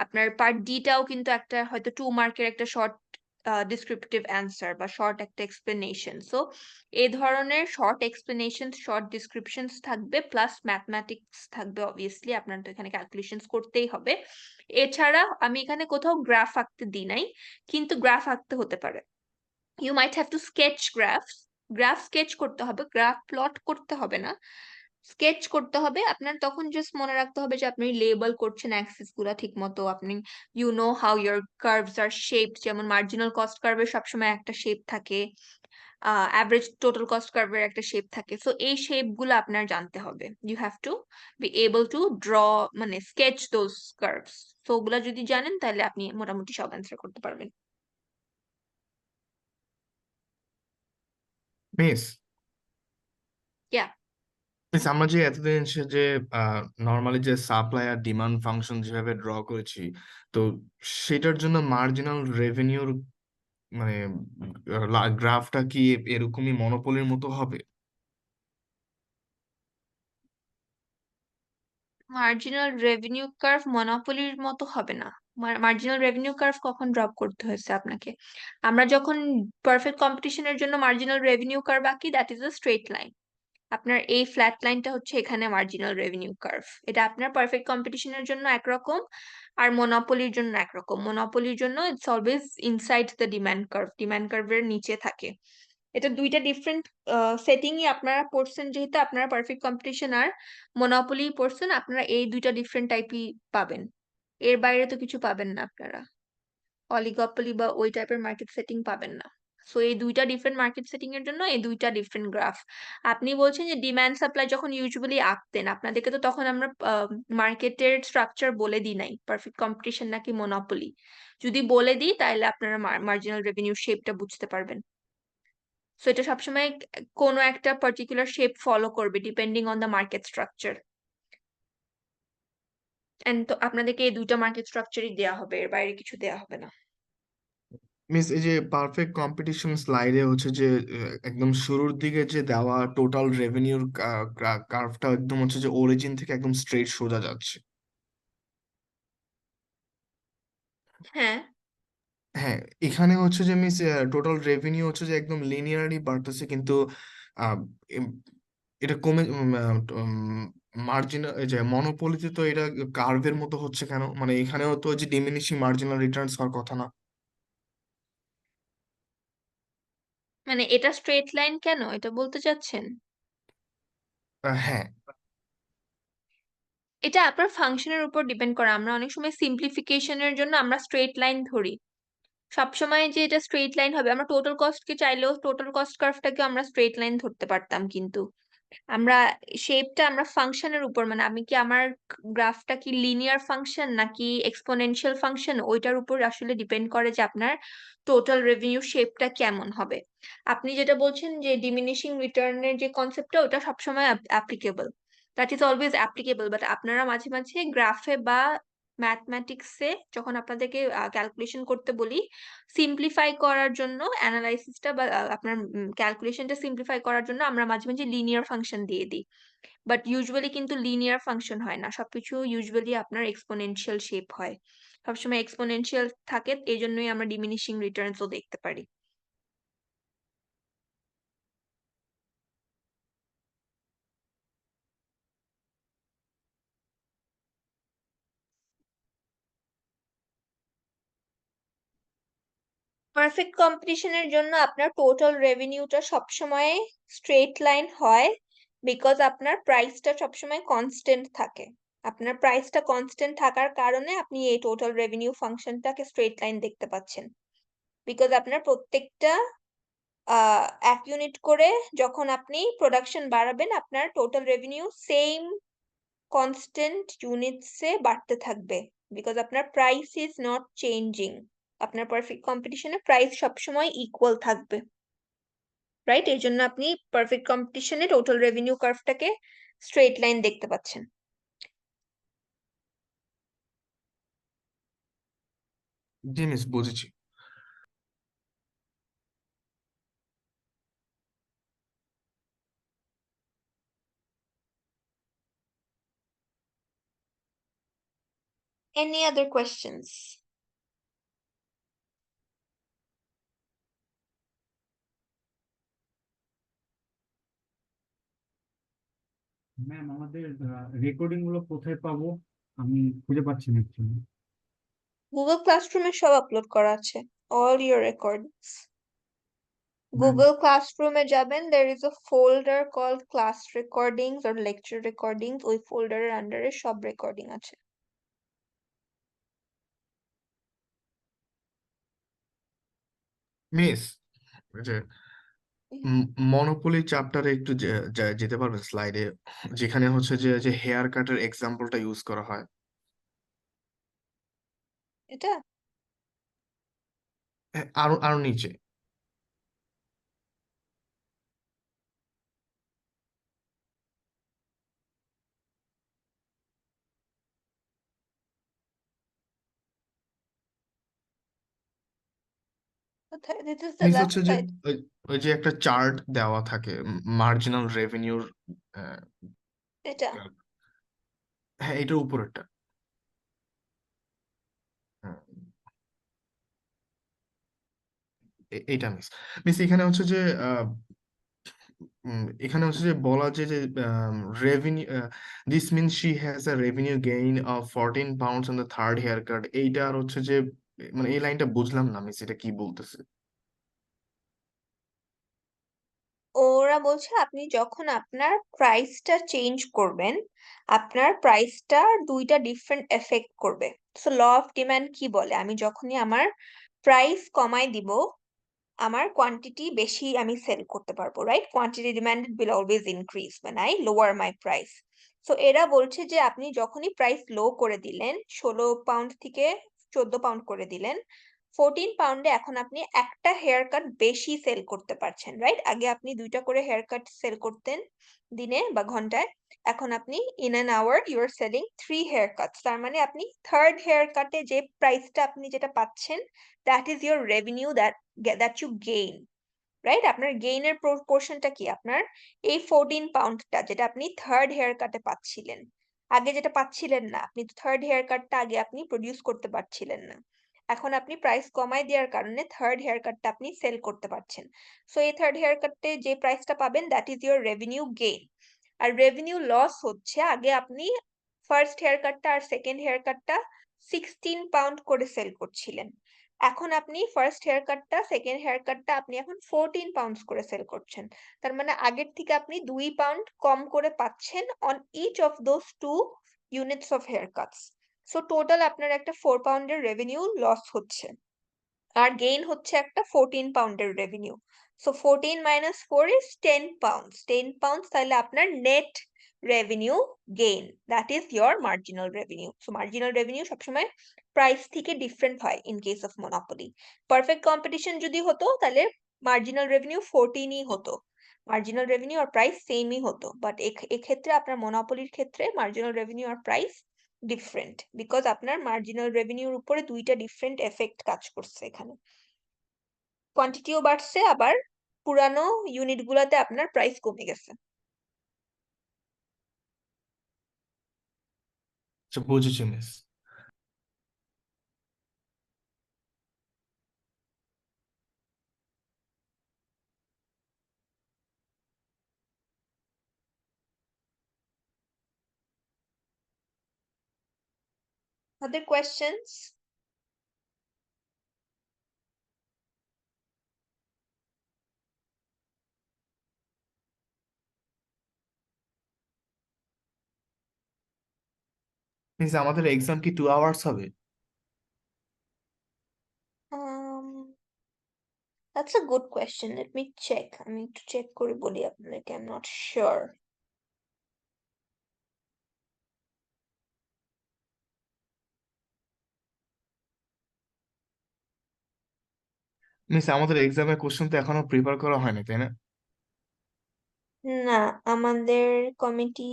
আপনার part D টাও কিন্তু একটা হয়তো 2 মার্কের একটা short descriptive answer বা short একটা explanation। So এই ধরনের short explanations, short descriptions থাকবে, plus mathematics থাকবে, obviously আপনার তো এখানে calculations করতেই হবে। এছাড়া আমি এখানে কোথাও গ্রাফ আঁকতে দিই নাই, কিন্তু গ্রাফ আঁকতে হতে পারে। You might have to sketch graphs, graph sketch করতে হবে, গ্রাফ প্লট করতে হবে না, স্কেচ করতে হবে। আপনার তখন জাস্ট মনে রাখতে হবে যে আপনি লেবেল করছেন অ্যাক্সিস গুলা ঠিক মতো, আপনি you know how your curves are shaped, যেমন মার্জিনাল কস্ট কার্ভের সবসময় একটা শেপ থাকে, অ্যাভারেজ টোটাল কস্ট কার্ভের একটা শেপ থাকে। সো এই শেপ গুলো আপনার জানতে হবে, you have to be able to draw, মানে স্কেচ দোজ কার্ভস। তো ওগুলা যদি জানেন তাহলে আপনি মোটামুটি সব অ্যান্সার করতে পারবেন। মিস, ইয়া, মিস আমরা যে এতদিন যে নর্মালি যে সাপ্লাই আর ডিমান্ড ফাংশন যেভাবে ড্র করেছি, তো সেটার জন্য মার্জিনাল রেভিনিউর মানে গ্রাফটা কি এরকমই মনোপলির মতো হবে? মার্জিনাল রেভিনিউ কার্ভ মনোপলির মতো হবে না। মার্জিনাল রেভিনিউ কার্ভ কখন ড্রপ করতে হয়েছে আপনাকে? আমরা যখন পারফেক্ট কম্পিটিশনের জন্য মার্জিনাল রেভিনিউ কার্ভ আঁকি, that is a straight line. আপনার এই ফ্ল্যাট লাইনটা হচ্ছে এখানে মার্জিনাল রেভিনিউ কার্ভ। এটা আপনার পারফেক্ট কম্পিটিশনের জন্য একরকম, আর মনোপলির জন্য একরকম। মনোপলির জন্য it's always inside the demand কার্ভের নিচে থাকে। এটা দুইটা ডিফারেন্ট সেটিংই আপনারা পড়ছেন, যেহেতু আপনারা পারফেক্ট কম্পিটিশন আর মনোপলি পড়ছেন, আপনারা এই দুইটা ডিফারেন্ট টাইপই পাবেন। এর বাইরে তো কিছু পাবেন না আপনারা, অলিগোপলি বা ওই টাইপের মার্কেট সেটিং পাবেন না। সো এই দুইটা ডিফারেন্ট মার্কেট সেটিং এর জন্য এই দুইটা ডিফারেন্ট গ্রাফ। আপনি বলছেন যে ডিমান্ড সাপ্লাই যখন ইউজুয়ালি আঁকতেন আপনাদেরকে, তো তখন আমরা মার্কেটের স্ট্রাকচার বলে দিই নাই, পারফেক্ট কম্পিটিশন নাকি মনোপলি। যদি বলে দিই তাহলে আপনারা মার্জিনাল রেভিনিউ শেপটা বুঝতে পারবেন। সো এটা সবসময় কোনো একটা পার্টিকুলার শেপ ফলো করবে depending on the market structure. And তো আপনাদেরকে এই দুইটা মার্কেট স্ট্রাকচারই দেওয়া হবে, এর বাইরে কিছু দেওয়া হবে না। মিস, এই যে পারফেক্ট কম্পিটিশন স্লাইডে হচ্ছে যে একদম শুরুর দিকে যে দেওয়া টোটাল রেভিনিউর কার্ভটা একদম হচ্ছে যে অরিজিন থেকে একদম স্ট্রেট সোজা যাচ্ছে। হ্যাঁ, হ্যাঁ, এখানে হচ্ছে যে মিস টোটাল রেভিনিউ হচ্ছে যে একদম লিনিয়ারলি বাড়তেছে, কিন্তু আহ, এম- এটা কমে মার্জিন যে মনোপলিতে তো এটা কার্ভের মতো হচ্ছে কেন? মানে এখানেও তো যে ডিমিনিশিং মার্জিনাল রিটার্নস হওয়ার কথা না? মানে এটা স্ট্রেট লাইন কেন, এটা বলতে চাচ্ছেন? হ্যাঁ। এটা আপনার ফাংশনের উপর ডিপেন্ড করে। আমরা অনেক সময় সিম্পলিফিকেশনের জন্য আমরা স্ট্রেট লাইন ধরি। সবসময় যে এটা স্ট্রেট লাইন হবে, আমরা টোটাল কস্টকে চাইলেও টোটাল কস্ট কার্ভটাকে আমরা স্ট্রেট লাইন ধরতে পারতাম, কিন্তু আমরা শেপটা আমরা ফাংশনের উপর, মানে আমি কি আমার গ্রাফটা কি লিনিয়ার ফাংশন নাকি এক্সপোনেনশিয়াল ফাংশন, ওইটার উপর আসলে ডিপেন্ড করে যে আপনার টোটাল রেভিনিউ শেপটা কেমন হবে। আপনি যেটা বলছেন যে ডিমিনিশিং রিটার্নের যে কনসেপ্টটা, ওটা সবসময় applicable, that is always applicable. But আপনারা মাঝে মাঝে গ্রাফে বা ম্যাথমেটিক্সে যখন আপনাদেরকে ক্যালকুলেশন করতে বলি, সিম্পলিফাই করার জন্য অ্যানালাইসিসটা বা আপনার ক্যালকুলেশনটা সিম্পলিফাই করার জন্য আমরা মাঝে মাঝে লিনিয়ার ফাংশন দিয়ে দিই। বাট ইউজুয়ালি কিন্তু লিনিয়ার ফাংশন হয় না, সবকিছু ইউজুয়ালি আপনার এক্সপোনেনশিয়াল শেপ হয়। সবসময় এক্সপোনেনশিয়াল থাকে, এই জন্যই আমরা ডিমিনিশিং রিটার্নসও দেখতে পারি। পারফেক্ট কম্পিটিশনের জন্য আপনার টোটাল রেভিনিউটা সবসময় স্ট্রেট লাইন হয়, বিকজ আপনার প্রাইসটা সবসময় কনস্ট্যান্ট থাকে। আপনার প্রাইসটা কনস্ট্যান্ট থাকার কারণে আপনি এই টোটাল রেভিনিউ ফাংশনটাকে স্ট্রেট লাইন দেখতে পাচ্ছেন। বিকজ আপনার প্রত্যেকটা 1 ইউনিট করে যখন আপনি প্রোডাকশন বাড়াবেন, আপনার টোটাল রেভিনিউ সেম কনস্ট্যান্ট ইউনিটসে বাড়তে থাকবে, বিকজ আপনার প্রাইস ইজ নট চেঞ্জিং। আপনার পারফেক্ট কম্পিটিশনে প্রাইস সবসময় ইকুয়াল থাকবে, রাইট? এই জন্য আপনি পারফেক্ট কম্পিটিশনে টোটাল রেভিনিউ কার্ভটাকে স্ট্রেট লাইন দেখতে পাচ্ছেন। জি মিস, বুঝেছি। Any other questions? ম্যাম, আমাদের রেকর্ডিং গুলো কোথায় পাবো? আমি খুঁজে পাচ্ছি না actually। গুগল ক্লাসরুমে সব আপলোড করা আছে, all your records. Ma'am, Google ক্লাসরুমে যাবেন, there is a folder called class recordings or lecture recordings, ওই ফোল্ডারের আন্ডারে সব রেকর্ডিং আছে। মিস, যে মনোপলি চ্যাপ্টারে একটু যেতে পারবেন স্লাইডে, যেখানে হচ্ছে যে যে হেয়ার কাটের এক্সাম্পলটা ইউজ করা হয়? এটা হ্যাঁ, আরো আরো নিচে। This is the miss left হচ্ছে যে side. ওই ওই যে একটা চার্ট দেওয়া থাকে মার্জিনাল রেভিনিউর, এটা হ্যাঁ এটার উপরেরটা। হ্যাঁ, এইটা মিস। মিস এখানে হচ্ছে যে এখানে হচ্ছে যে বলা যে revenue, this means she has a revenue gain of 14 pounds on the third haircut. এইটা আর হচ্ছে যে মানে এই লাইনটা বুঝলাম না মিস, এটা কি বলতেছে? ওরা বলছে আপনি যখন আপনার প্রাইসটা চেঞ্জ করবেন, আপনার প্রাইসটা দুইটা ডিফারেন্ট এফেক্ট করবে। সো ল অফ ডিমান্ড কি বলে, আমি যখনই আমার প্রাইস কমাই দিব, আমার কোয়ান্টিটি বেশি আমি সেল করতে পারবো, right? Quantity demanded will always increase when I lower my price. So এরা বলছে যে আপনি যখনই প্রাইস লো করে দিলেন, 16 পাউন্ড থেকে 14 পাউন্ড করে দিলেন, 14 পাউন্ডে এখন আপনি একটা হেয়ার কাট বেশি সেল করতে পারছেন, রাইট? আগে আপনি দুইটা করে হেয়ার কাট সেল করতেন দিনে বা ঘন্টায়, এখন আপনি in an hour you are selling 3 haircuts. তার মানে আপনি থার্ড হেয়ার কাটে যে প্রাইসটা আপনি যেটা পাচ্ছেন, that is your revenue that you gain, right? আপনার গেইনের পোর্শনটা কি? আপনার এই 14 পাউন্ডটা যেটা আপনি থার্ড হেয়ার কাটে পাচ্ছিলেন, আগে যেটা পাচ্ছিলেন না, আপনি থার্ড হেয়ার কাটটা আগে আপনি প্রডিউস করতে পারছিলেন না, এখন আপনি প্রাইস কমায় দেওয়ার কারণে থার্ড হেয়ার কাটটা আপনি সেল করতে পারছেন। সো এই থার্ড হেয়ার কাটে যে প্রাইসটা পাবেন, that is your revenue gain. আর রেভিনিউ লস হচ্ছে আগে আপনি ফার্স্ট হেয়ার কাটটা আর সেকেন্ড হেয়ার কাটটা 16 পাউন্ড করে সেল করছিলেন, এখন আপনি ফার্স্ট হেয়ার কাটটা সেকেন্ড হেয়ার কাটটা আপনি এখন 14 পাউন্ডস করে সেল করছেন। তার মানে আগের থেকে আপনি 2 পাউন্ড কম করে পাচ্ছেন on each of those 2 units of haircuts. So total আপনার একটা 4 পাউন্ডের রেভিনিউ লস হচ্ছে, আর গেইন হচ্ছে একটা 14 পাউন্ডের revenue. So 14 minus 4 is 10 pounds. 10 pounds তাহলে আপনার net revenue gain, that is your marginal revenue. So marginal revenue সবসময় প্রাইস থেকে ডিফারেন্ট হয় in case of monopoly. Perfect competition যদি হতো তাহলে মার্জিনাল রেভিনিউ 14ই হতো, মার্জিনাল রেভিনিউ আর প্রাইস সেমই হতো, বাট এক্ষেত্রে আপনার মনোপলির ক্ষেত্রে মার্জিনাল রেভিনিউ আর প্রাইস ডিফারেন্ট, বিকজ আপনার মার্জিনাল রেভিনিউর উপরে দুইটা ডিফারেন্ট এফেক্ট কাজ করছে এখানে, কোয়ান্টিটিও বাড়ছে, আবার পুরানো ইউনিট গুলাতে আপনার প্রাইস কমে গেছে। আচ্ছা বুঝেছি মিস। Other questions? মিস আমাদের এক্সাম কি 2 আওয়ার্স হবে? Um, that's a good question. Let me check. আমি একটু চেক করে বলি আপনাদেরকে, I'm not sure. মিস আমাদের এক্সামের কোশ্চেন তো এখনো প্রিপেয়ার করা হয়নি তাই না? না, আমাদের কমিটি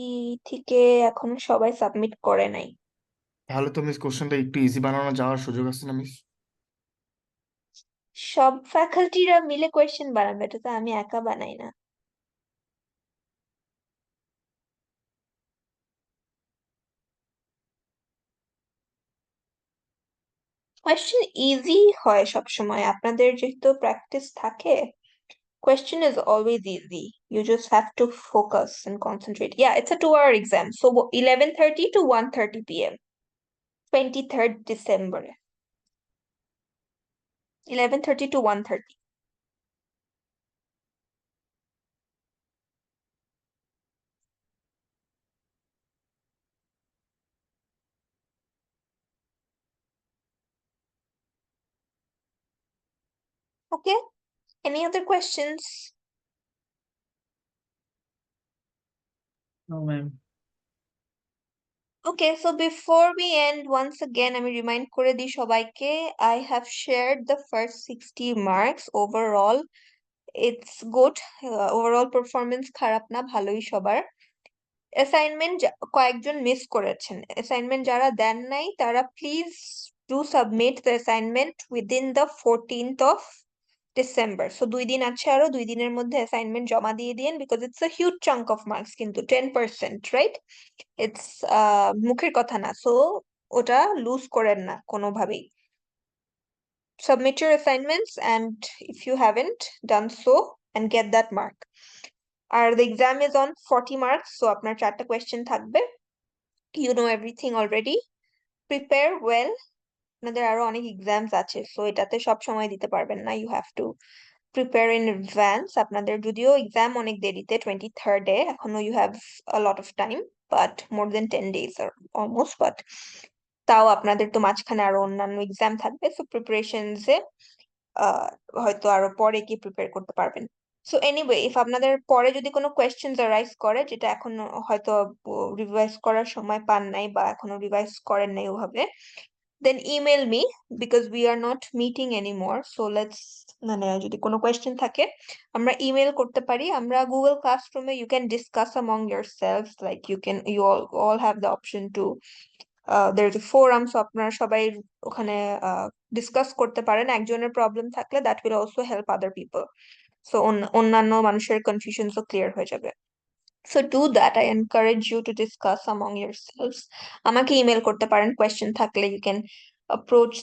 থেকে এখনো সবাই সাবমিট করে নাই। তাহলে তো মিস কোশ্চেনটা একটু ইজি বানানো যাওয়ার সুযোগ আছে না মিস? সব ফ্যাকাল্টিরা মিলে কোয়েশ্চেন বানাবে, এটা তো আমি একা বানাই না। কোয়েশ্চেন ইজি হয় সব সময়, আপনাদের যেহেতু প্র্যাকটিস থাকে, question is always easy. You just have to focus and concentrate. Yeah, it's a 2-hour exam. So 11:30 to 1:30 p.m. 23rd December. 11:30 to 1:30. Okay. Any other questions? No, ma'am. Okay, so before we end, once again, আমি remind করে দিই সবাইকে, I have shared the first 60 marks overall. It's good. Overall performance খারাপ না, ভালোই সবার। Assignment কয়েকজন miss করেছেন, অ্যাসাইনমেন্ট যারা দেন নাই তারা please do submit the assignment within the 14th of December. So 2 দিন আছে, আরো 2 দিনের মধ্যে অ্যাসাইনমেন্ট জমা দিয়ে দিন, because it's a huge chunk of marks, কিন্তু 10%, রাইট? ইটস মুখের কথা না, সো ওটা লুজ করেন না কোনোভাবেই। Submit your assignments, and if you haven't done so, and get that mark. R the exam is on 40 marks, so আপনার 4টা কোয়েশ্চেন থাকবে। You know everything already. Prepare well. আপনাদের আরো অনেক এক্সামস আছে, সো এটাতে সব সময় দিতে পারবেন না, you have to prepare in advance. আপনাদের যদিও এক্সাম অনেক দেরিতে, 23rd-এ, এখনো you have a lot of time, but more than 10 days or almost, but তাও আপনাদের তো মাঝখানে আরো অন্যান্য এক্সাম থাকবে, সো প্রিপারেশনস-এ হয়তো আরো পরে কি প্রিপেয়ার করতে পারবেন। সো এনিওয়ে, ইফ আপনাদের পরে যদি কোনো কোয়েশ্চেন্স অ্যারাইজ করে যেটা এখনো হয়তো রিভাইজ করার সময় পান নাই বা এখনো রিভাইজ করেন নাই ওভাবে, then email me, because we are not meeting anymore. So let's, মানে যদি কোনো কোয়েশ্চেন থাকে আমরা ইমেল করতে পারি। আমরা গুগল ক্লাসরুমে you can discuss among yourselves, like you all have the option to there's a forum, so আপনারা সবাই ওখানে ডিসকাস করতে পারেন। একজনের প্রবলেম থাকলে that will also help other people, so অন্যান্য মানুষের কনফিউশনসও ক্লিয়ার হয়ে যাবে। So do that. I encourage you to discuss among yourselves. আমাকে ইমেল করতে পারেন কোয়েশ্চেন থাকলে। You can approach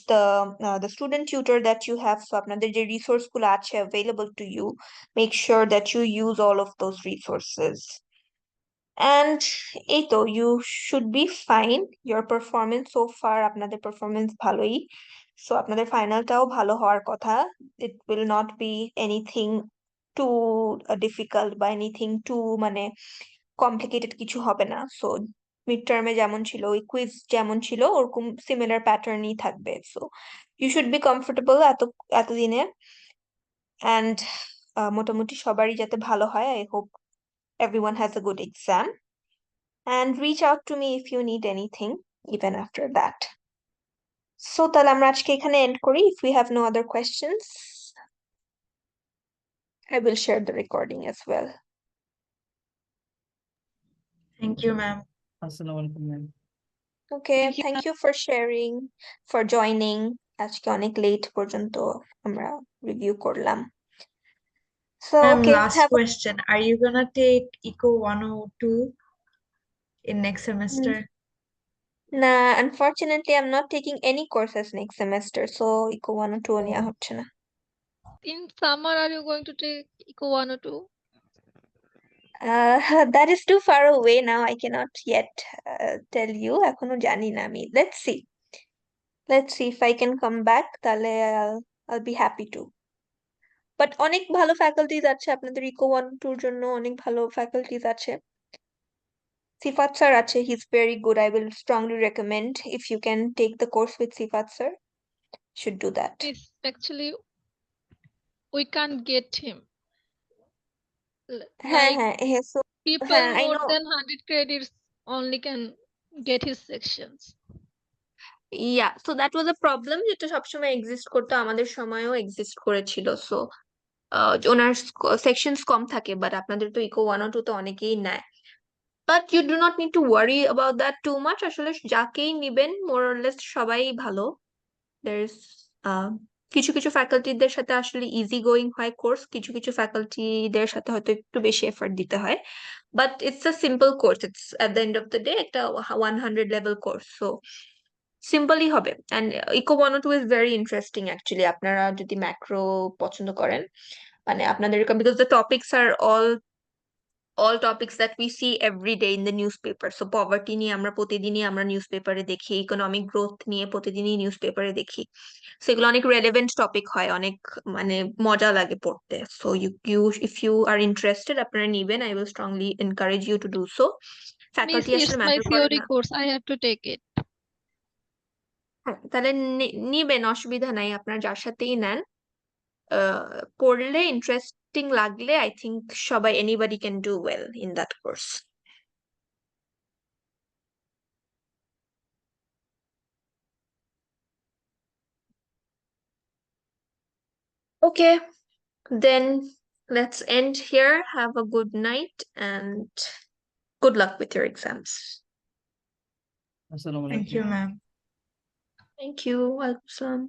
the student tutor that you have. So আপনাদের যে রিসোর্স গুলো আছে available to you, make sure that you use all of those resources. And এই তো, you should be fine. Your performance so far, আপনাদের performance ভালোই, so আপনাদের ফাইনালটাও ভালো হওয়ার কথা। It will not be anything too difficult বা anything too মানে কমপ্লিকেটেড কিছু হবে না। সো মিড টার্মে যেমন ছিল, ওই কুইজ যেমন ছিল ওরকম সিমিলার প্যাটার্নই থাকবে। So you should be comfortable এতদিনে, অ্যান্ড মোটামুটি সবারই যাতে ভালো হয়। I hope everyone has a good exam, and reach out to me if you need anything even after that. So তাহলে আমরা আজকে এখানে এন্ড করি। If we have no other questions, I will share the recording as well. Thank you, ma'am. Assalamu alaikum, ma'am. Okay, Thank you, thank you for sharing, for joining. আজকে অনেক late পর্যন্ত আমরা review করলাম। So Ma'am, okay, last have question. Are you gonna take Eco 102 in next semester? nah, unfortunately I'm not taking any courses next semester, so Eco 102 নেওয়া Oh. হচ্ছে না। In summer, are you going to take Eco 102? That is too far away now. I cannot yet tell you. এখনো জানি না আমি। Let's see if I can come back, তাহলে I'll be happy to. But অনেক ভালো faculties আছে আপনাদের eco 102 এর জন্য, অনেক ভালো ফ্যাকাল্টিজ আছে। Sifat sir আছে, he's very good. I will strongly recommend, if you can take the course with Sifat sir, should do that. Yes, actually, we can't get him. হ্যাঁ Like হ্যাঁ, so people I more know. than 100 credits only can get his sections. Yeah, so that was a problem যেটা সবসময় exist করতো, আমাদের সময়ও exist করেছিল। So ওনার sections কম থাকে, but আপনাদের তো ইকো 102 তো অনেকেই নেয়। But you do not need to worry about that too much. আসলে যাকেই নিবেন মোর অর লেস সবাই ভালো। দের ইজ কিছু কিছু ফ্যাকাল্টিদের সাথে আসলে ইজি গোয়িং হয় কোর্স, কিছু কিছু ফ্যাকাল্টিদের সাথে হয়তো একটু বেশি এফর্ট দিতে হয়। But it's a simple course, it's at the end of the day একটা 100 লেভেল কোর্স, সো সিম্পলই হবে। And eco 102 is very interesting actually, আপনারা যদি ম্যাক্রো পছন্দ করেন, মানে আপনাদের, because the topics are all topics that we see every day in the newspaper. So poverty নিয়ে আমরা প্রতিদিনই আমরা নিউজপেপারে দেখি, ইকোনমিক গ্রোথ নিয়ে প্রতিদিনই নিউজপেপারে দেখি। সেগুলো অনেক রেলেভেন্ট টপিক হয়, অনেক মানে মজা লাগে পড়তে। So you if you are interested, আপনারা নিবেন। I will strongly encourage you to do so. Miss, faculty it's আসলে my ম্যাটার করে theory না। course. I have to take it. হ্যাঁ, তাহলে নিবেন, অসুবিধা নাই। আপনার যার সাথেই নেন, পড়লে ইন্টারেস্টিং লাগলে, আই থিঙ্ক সবাই, anybody can do well in that course. Okay, then let's end here. Have a good night and good luck with your exams. Assalamu Thank alaikum. you, ma'am. Thank you. Welcome.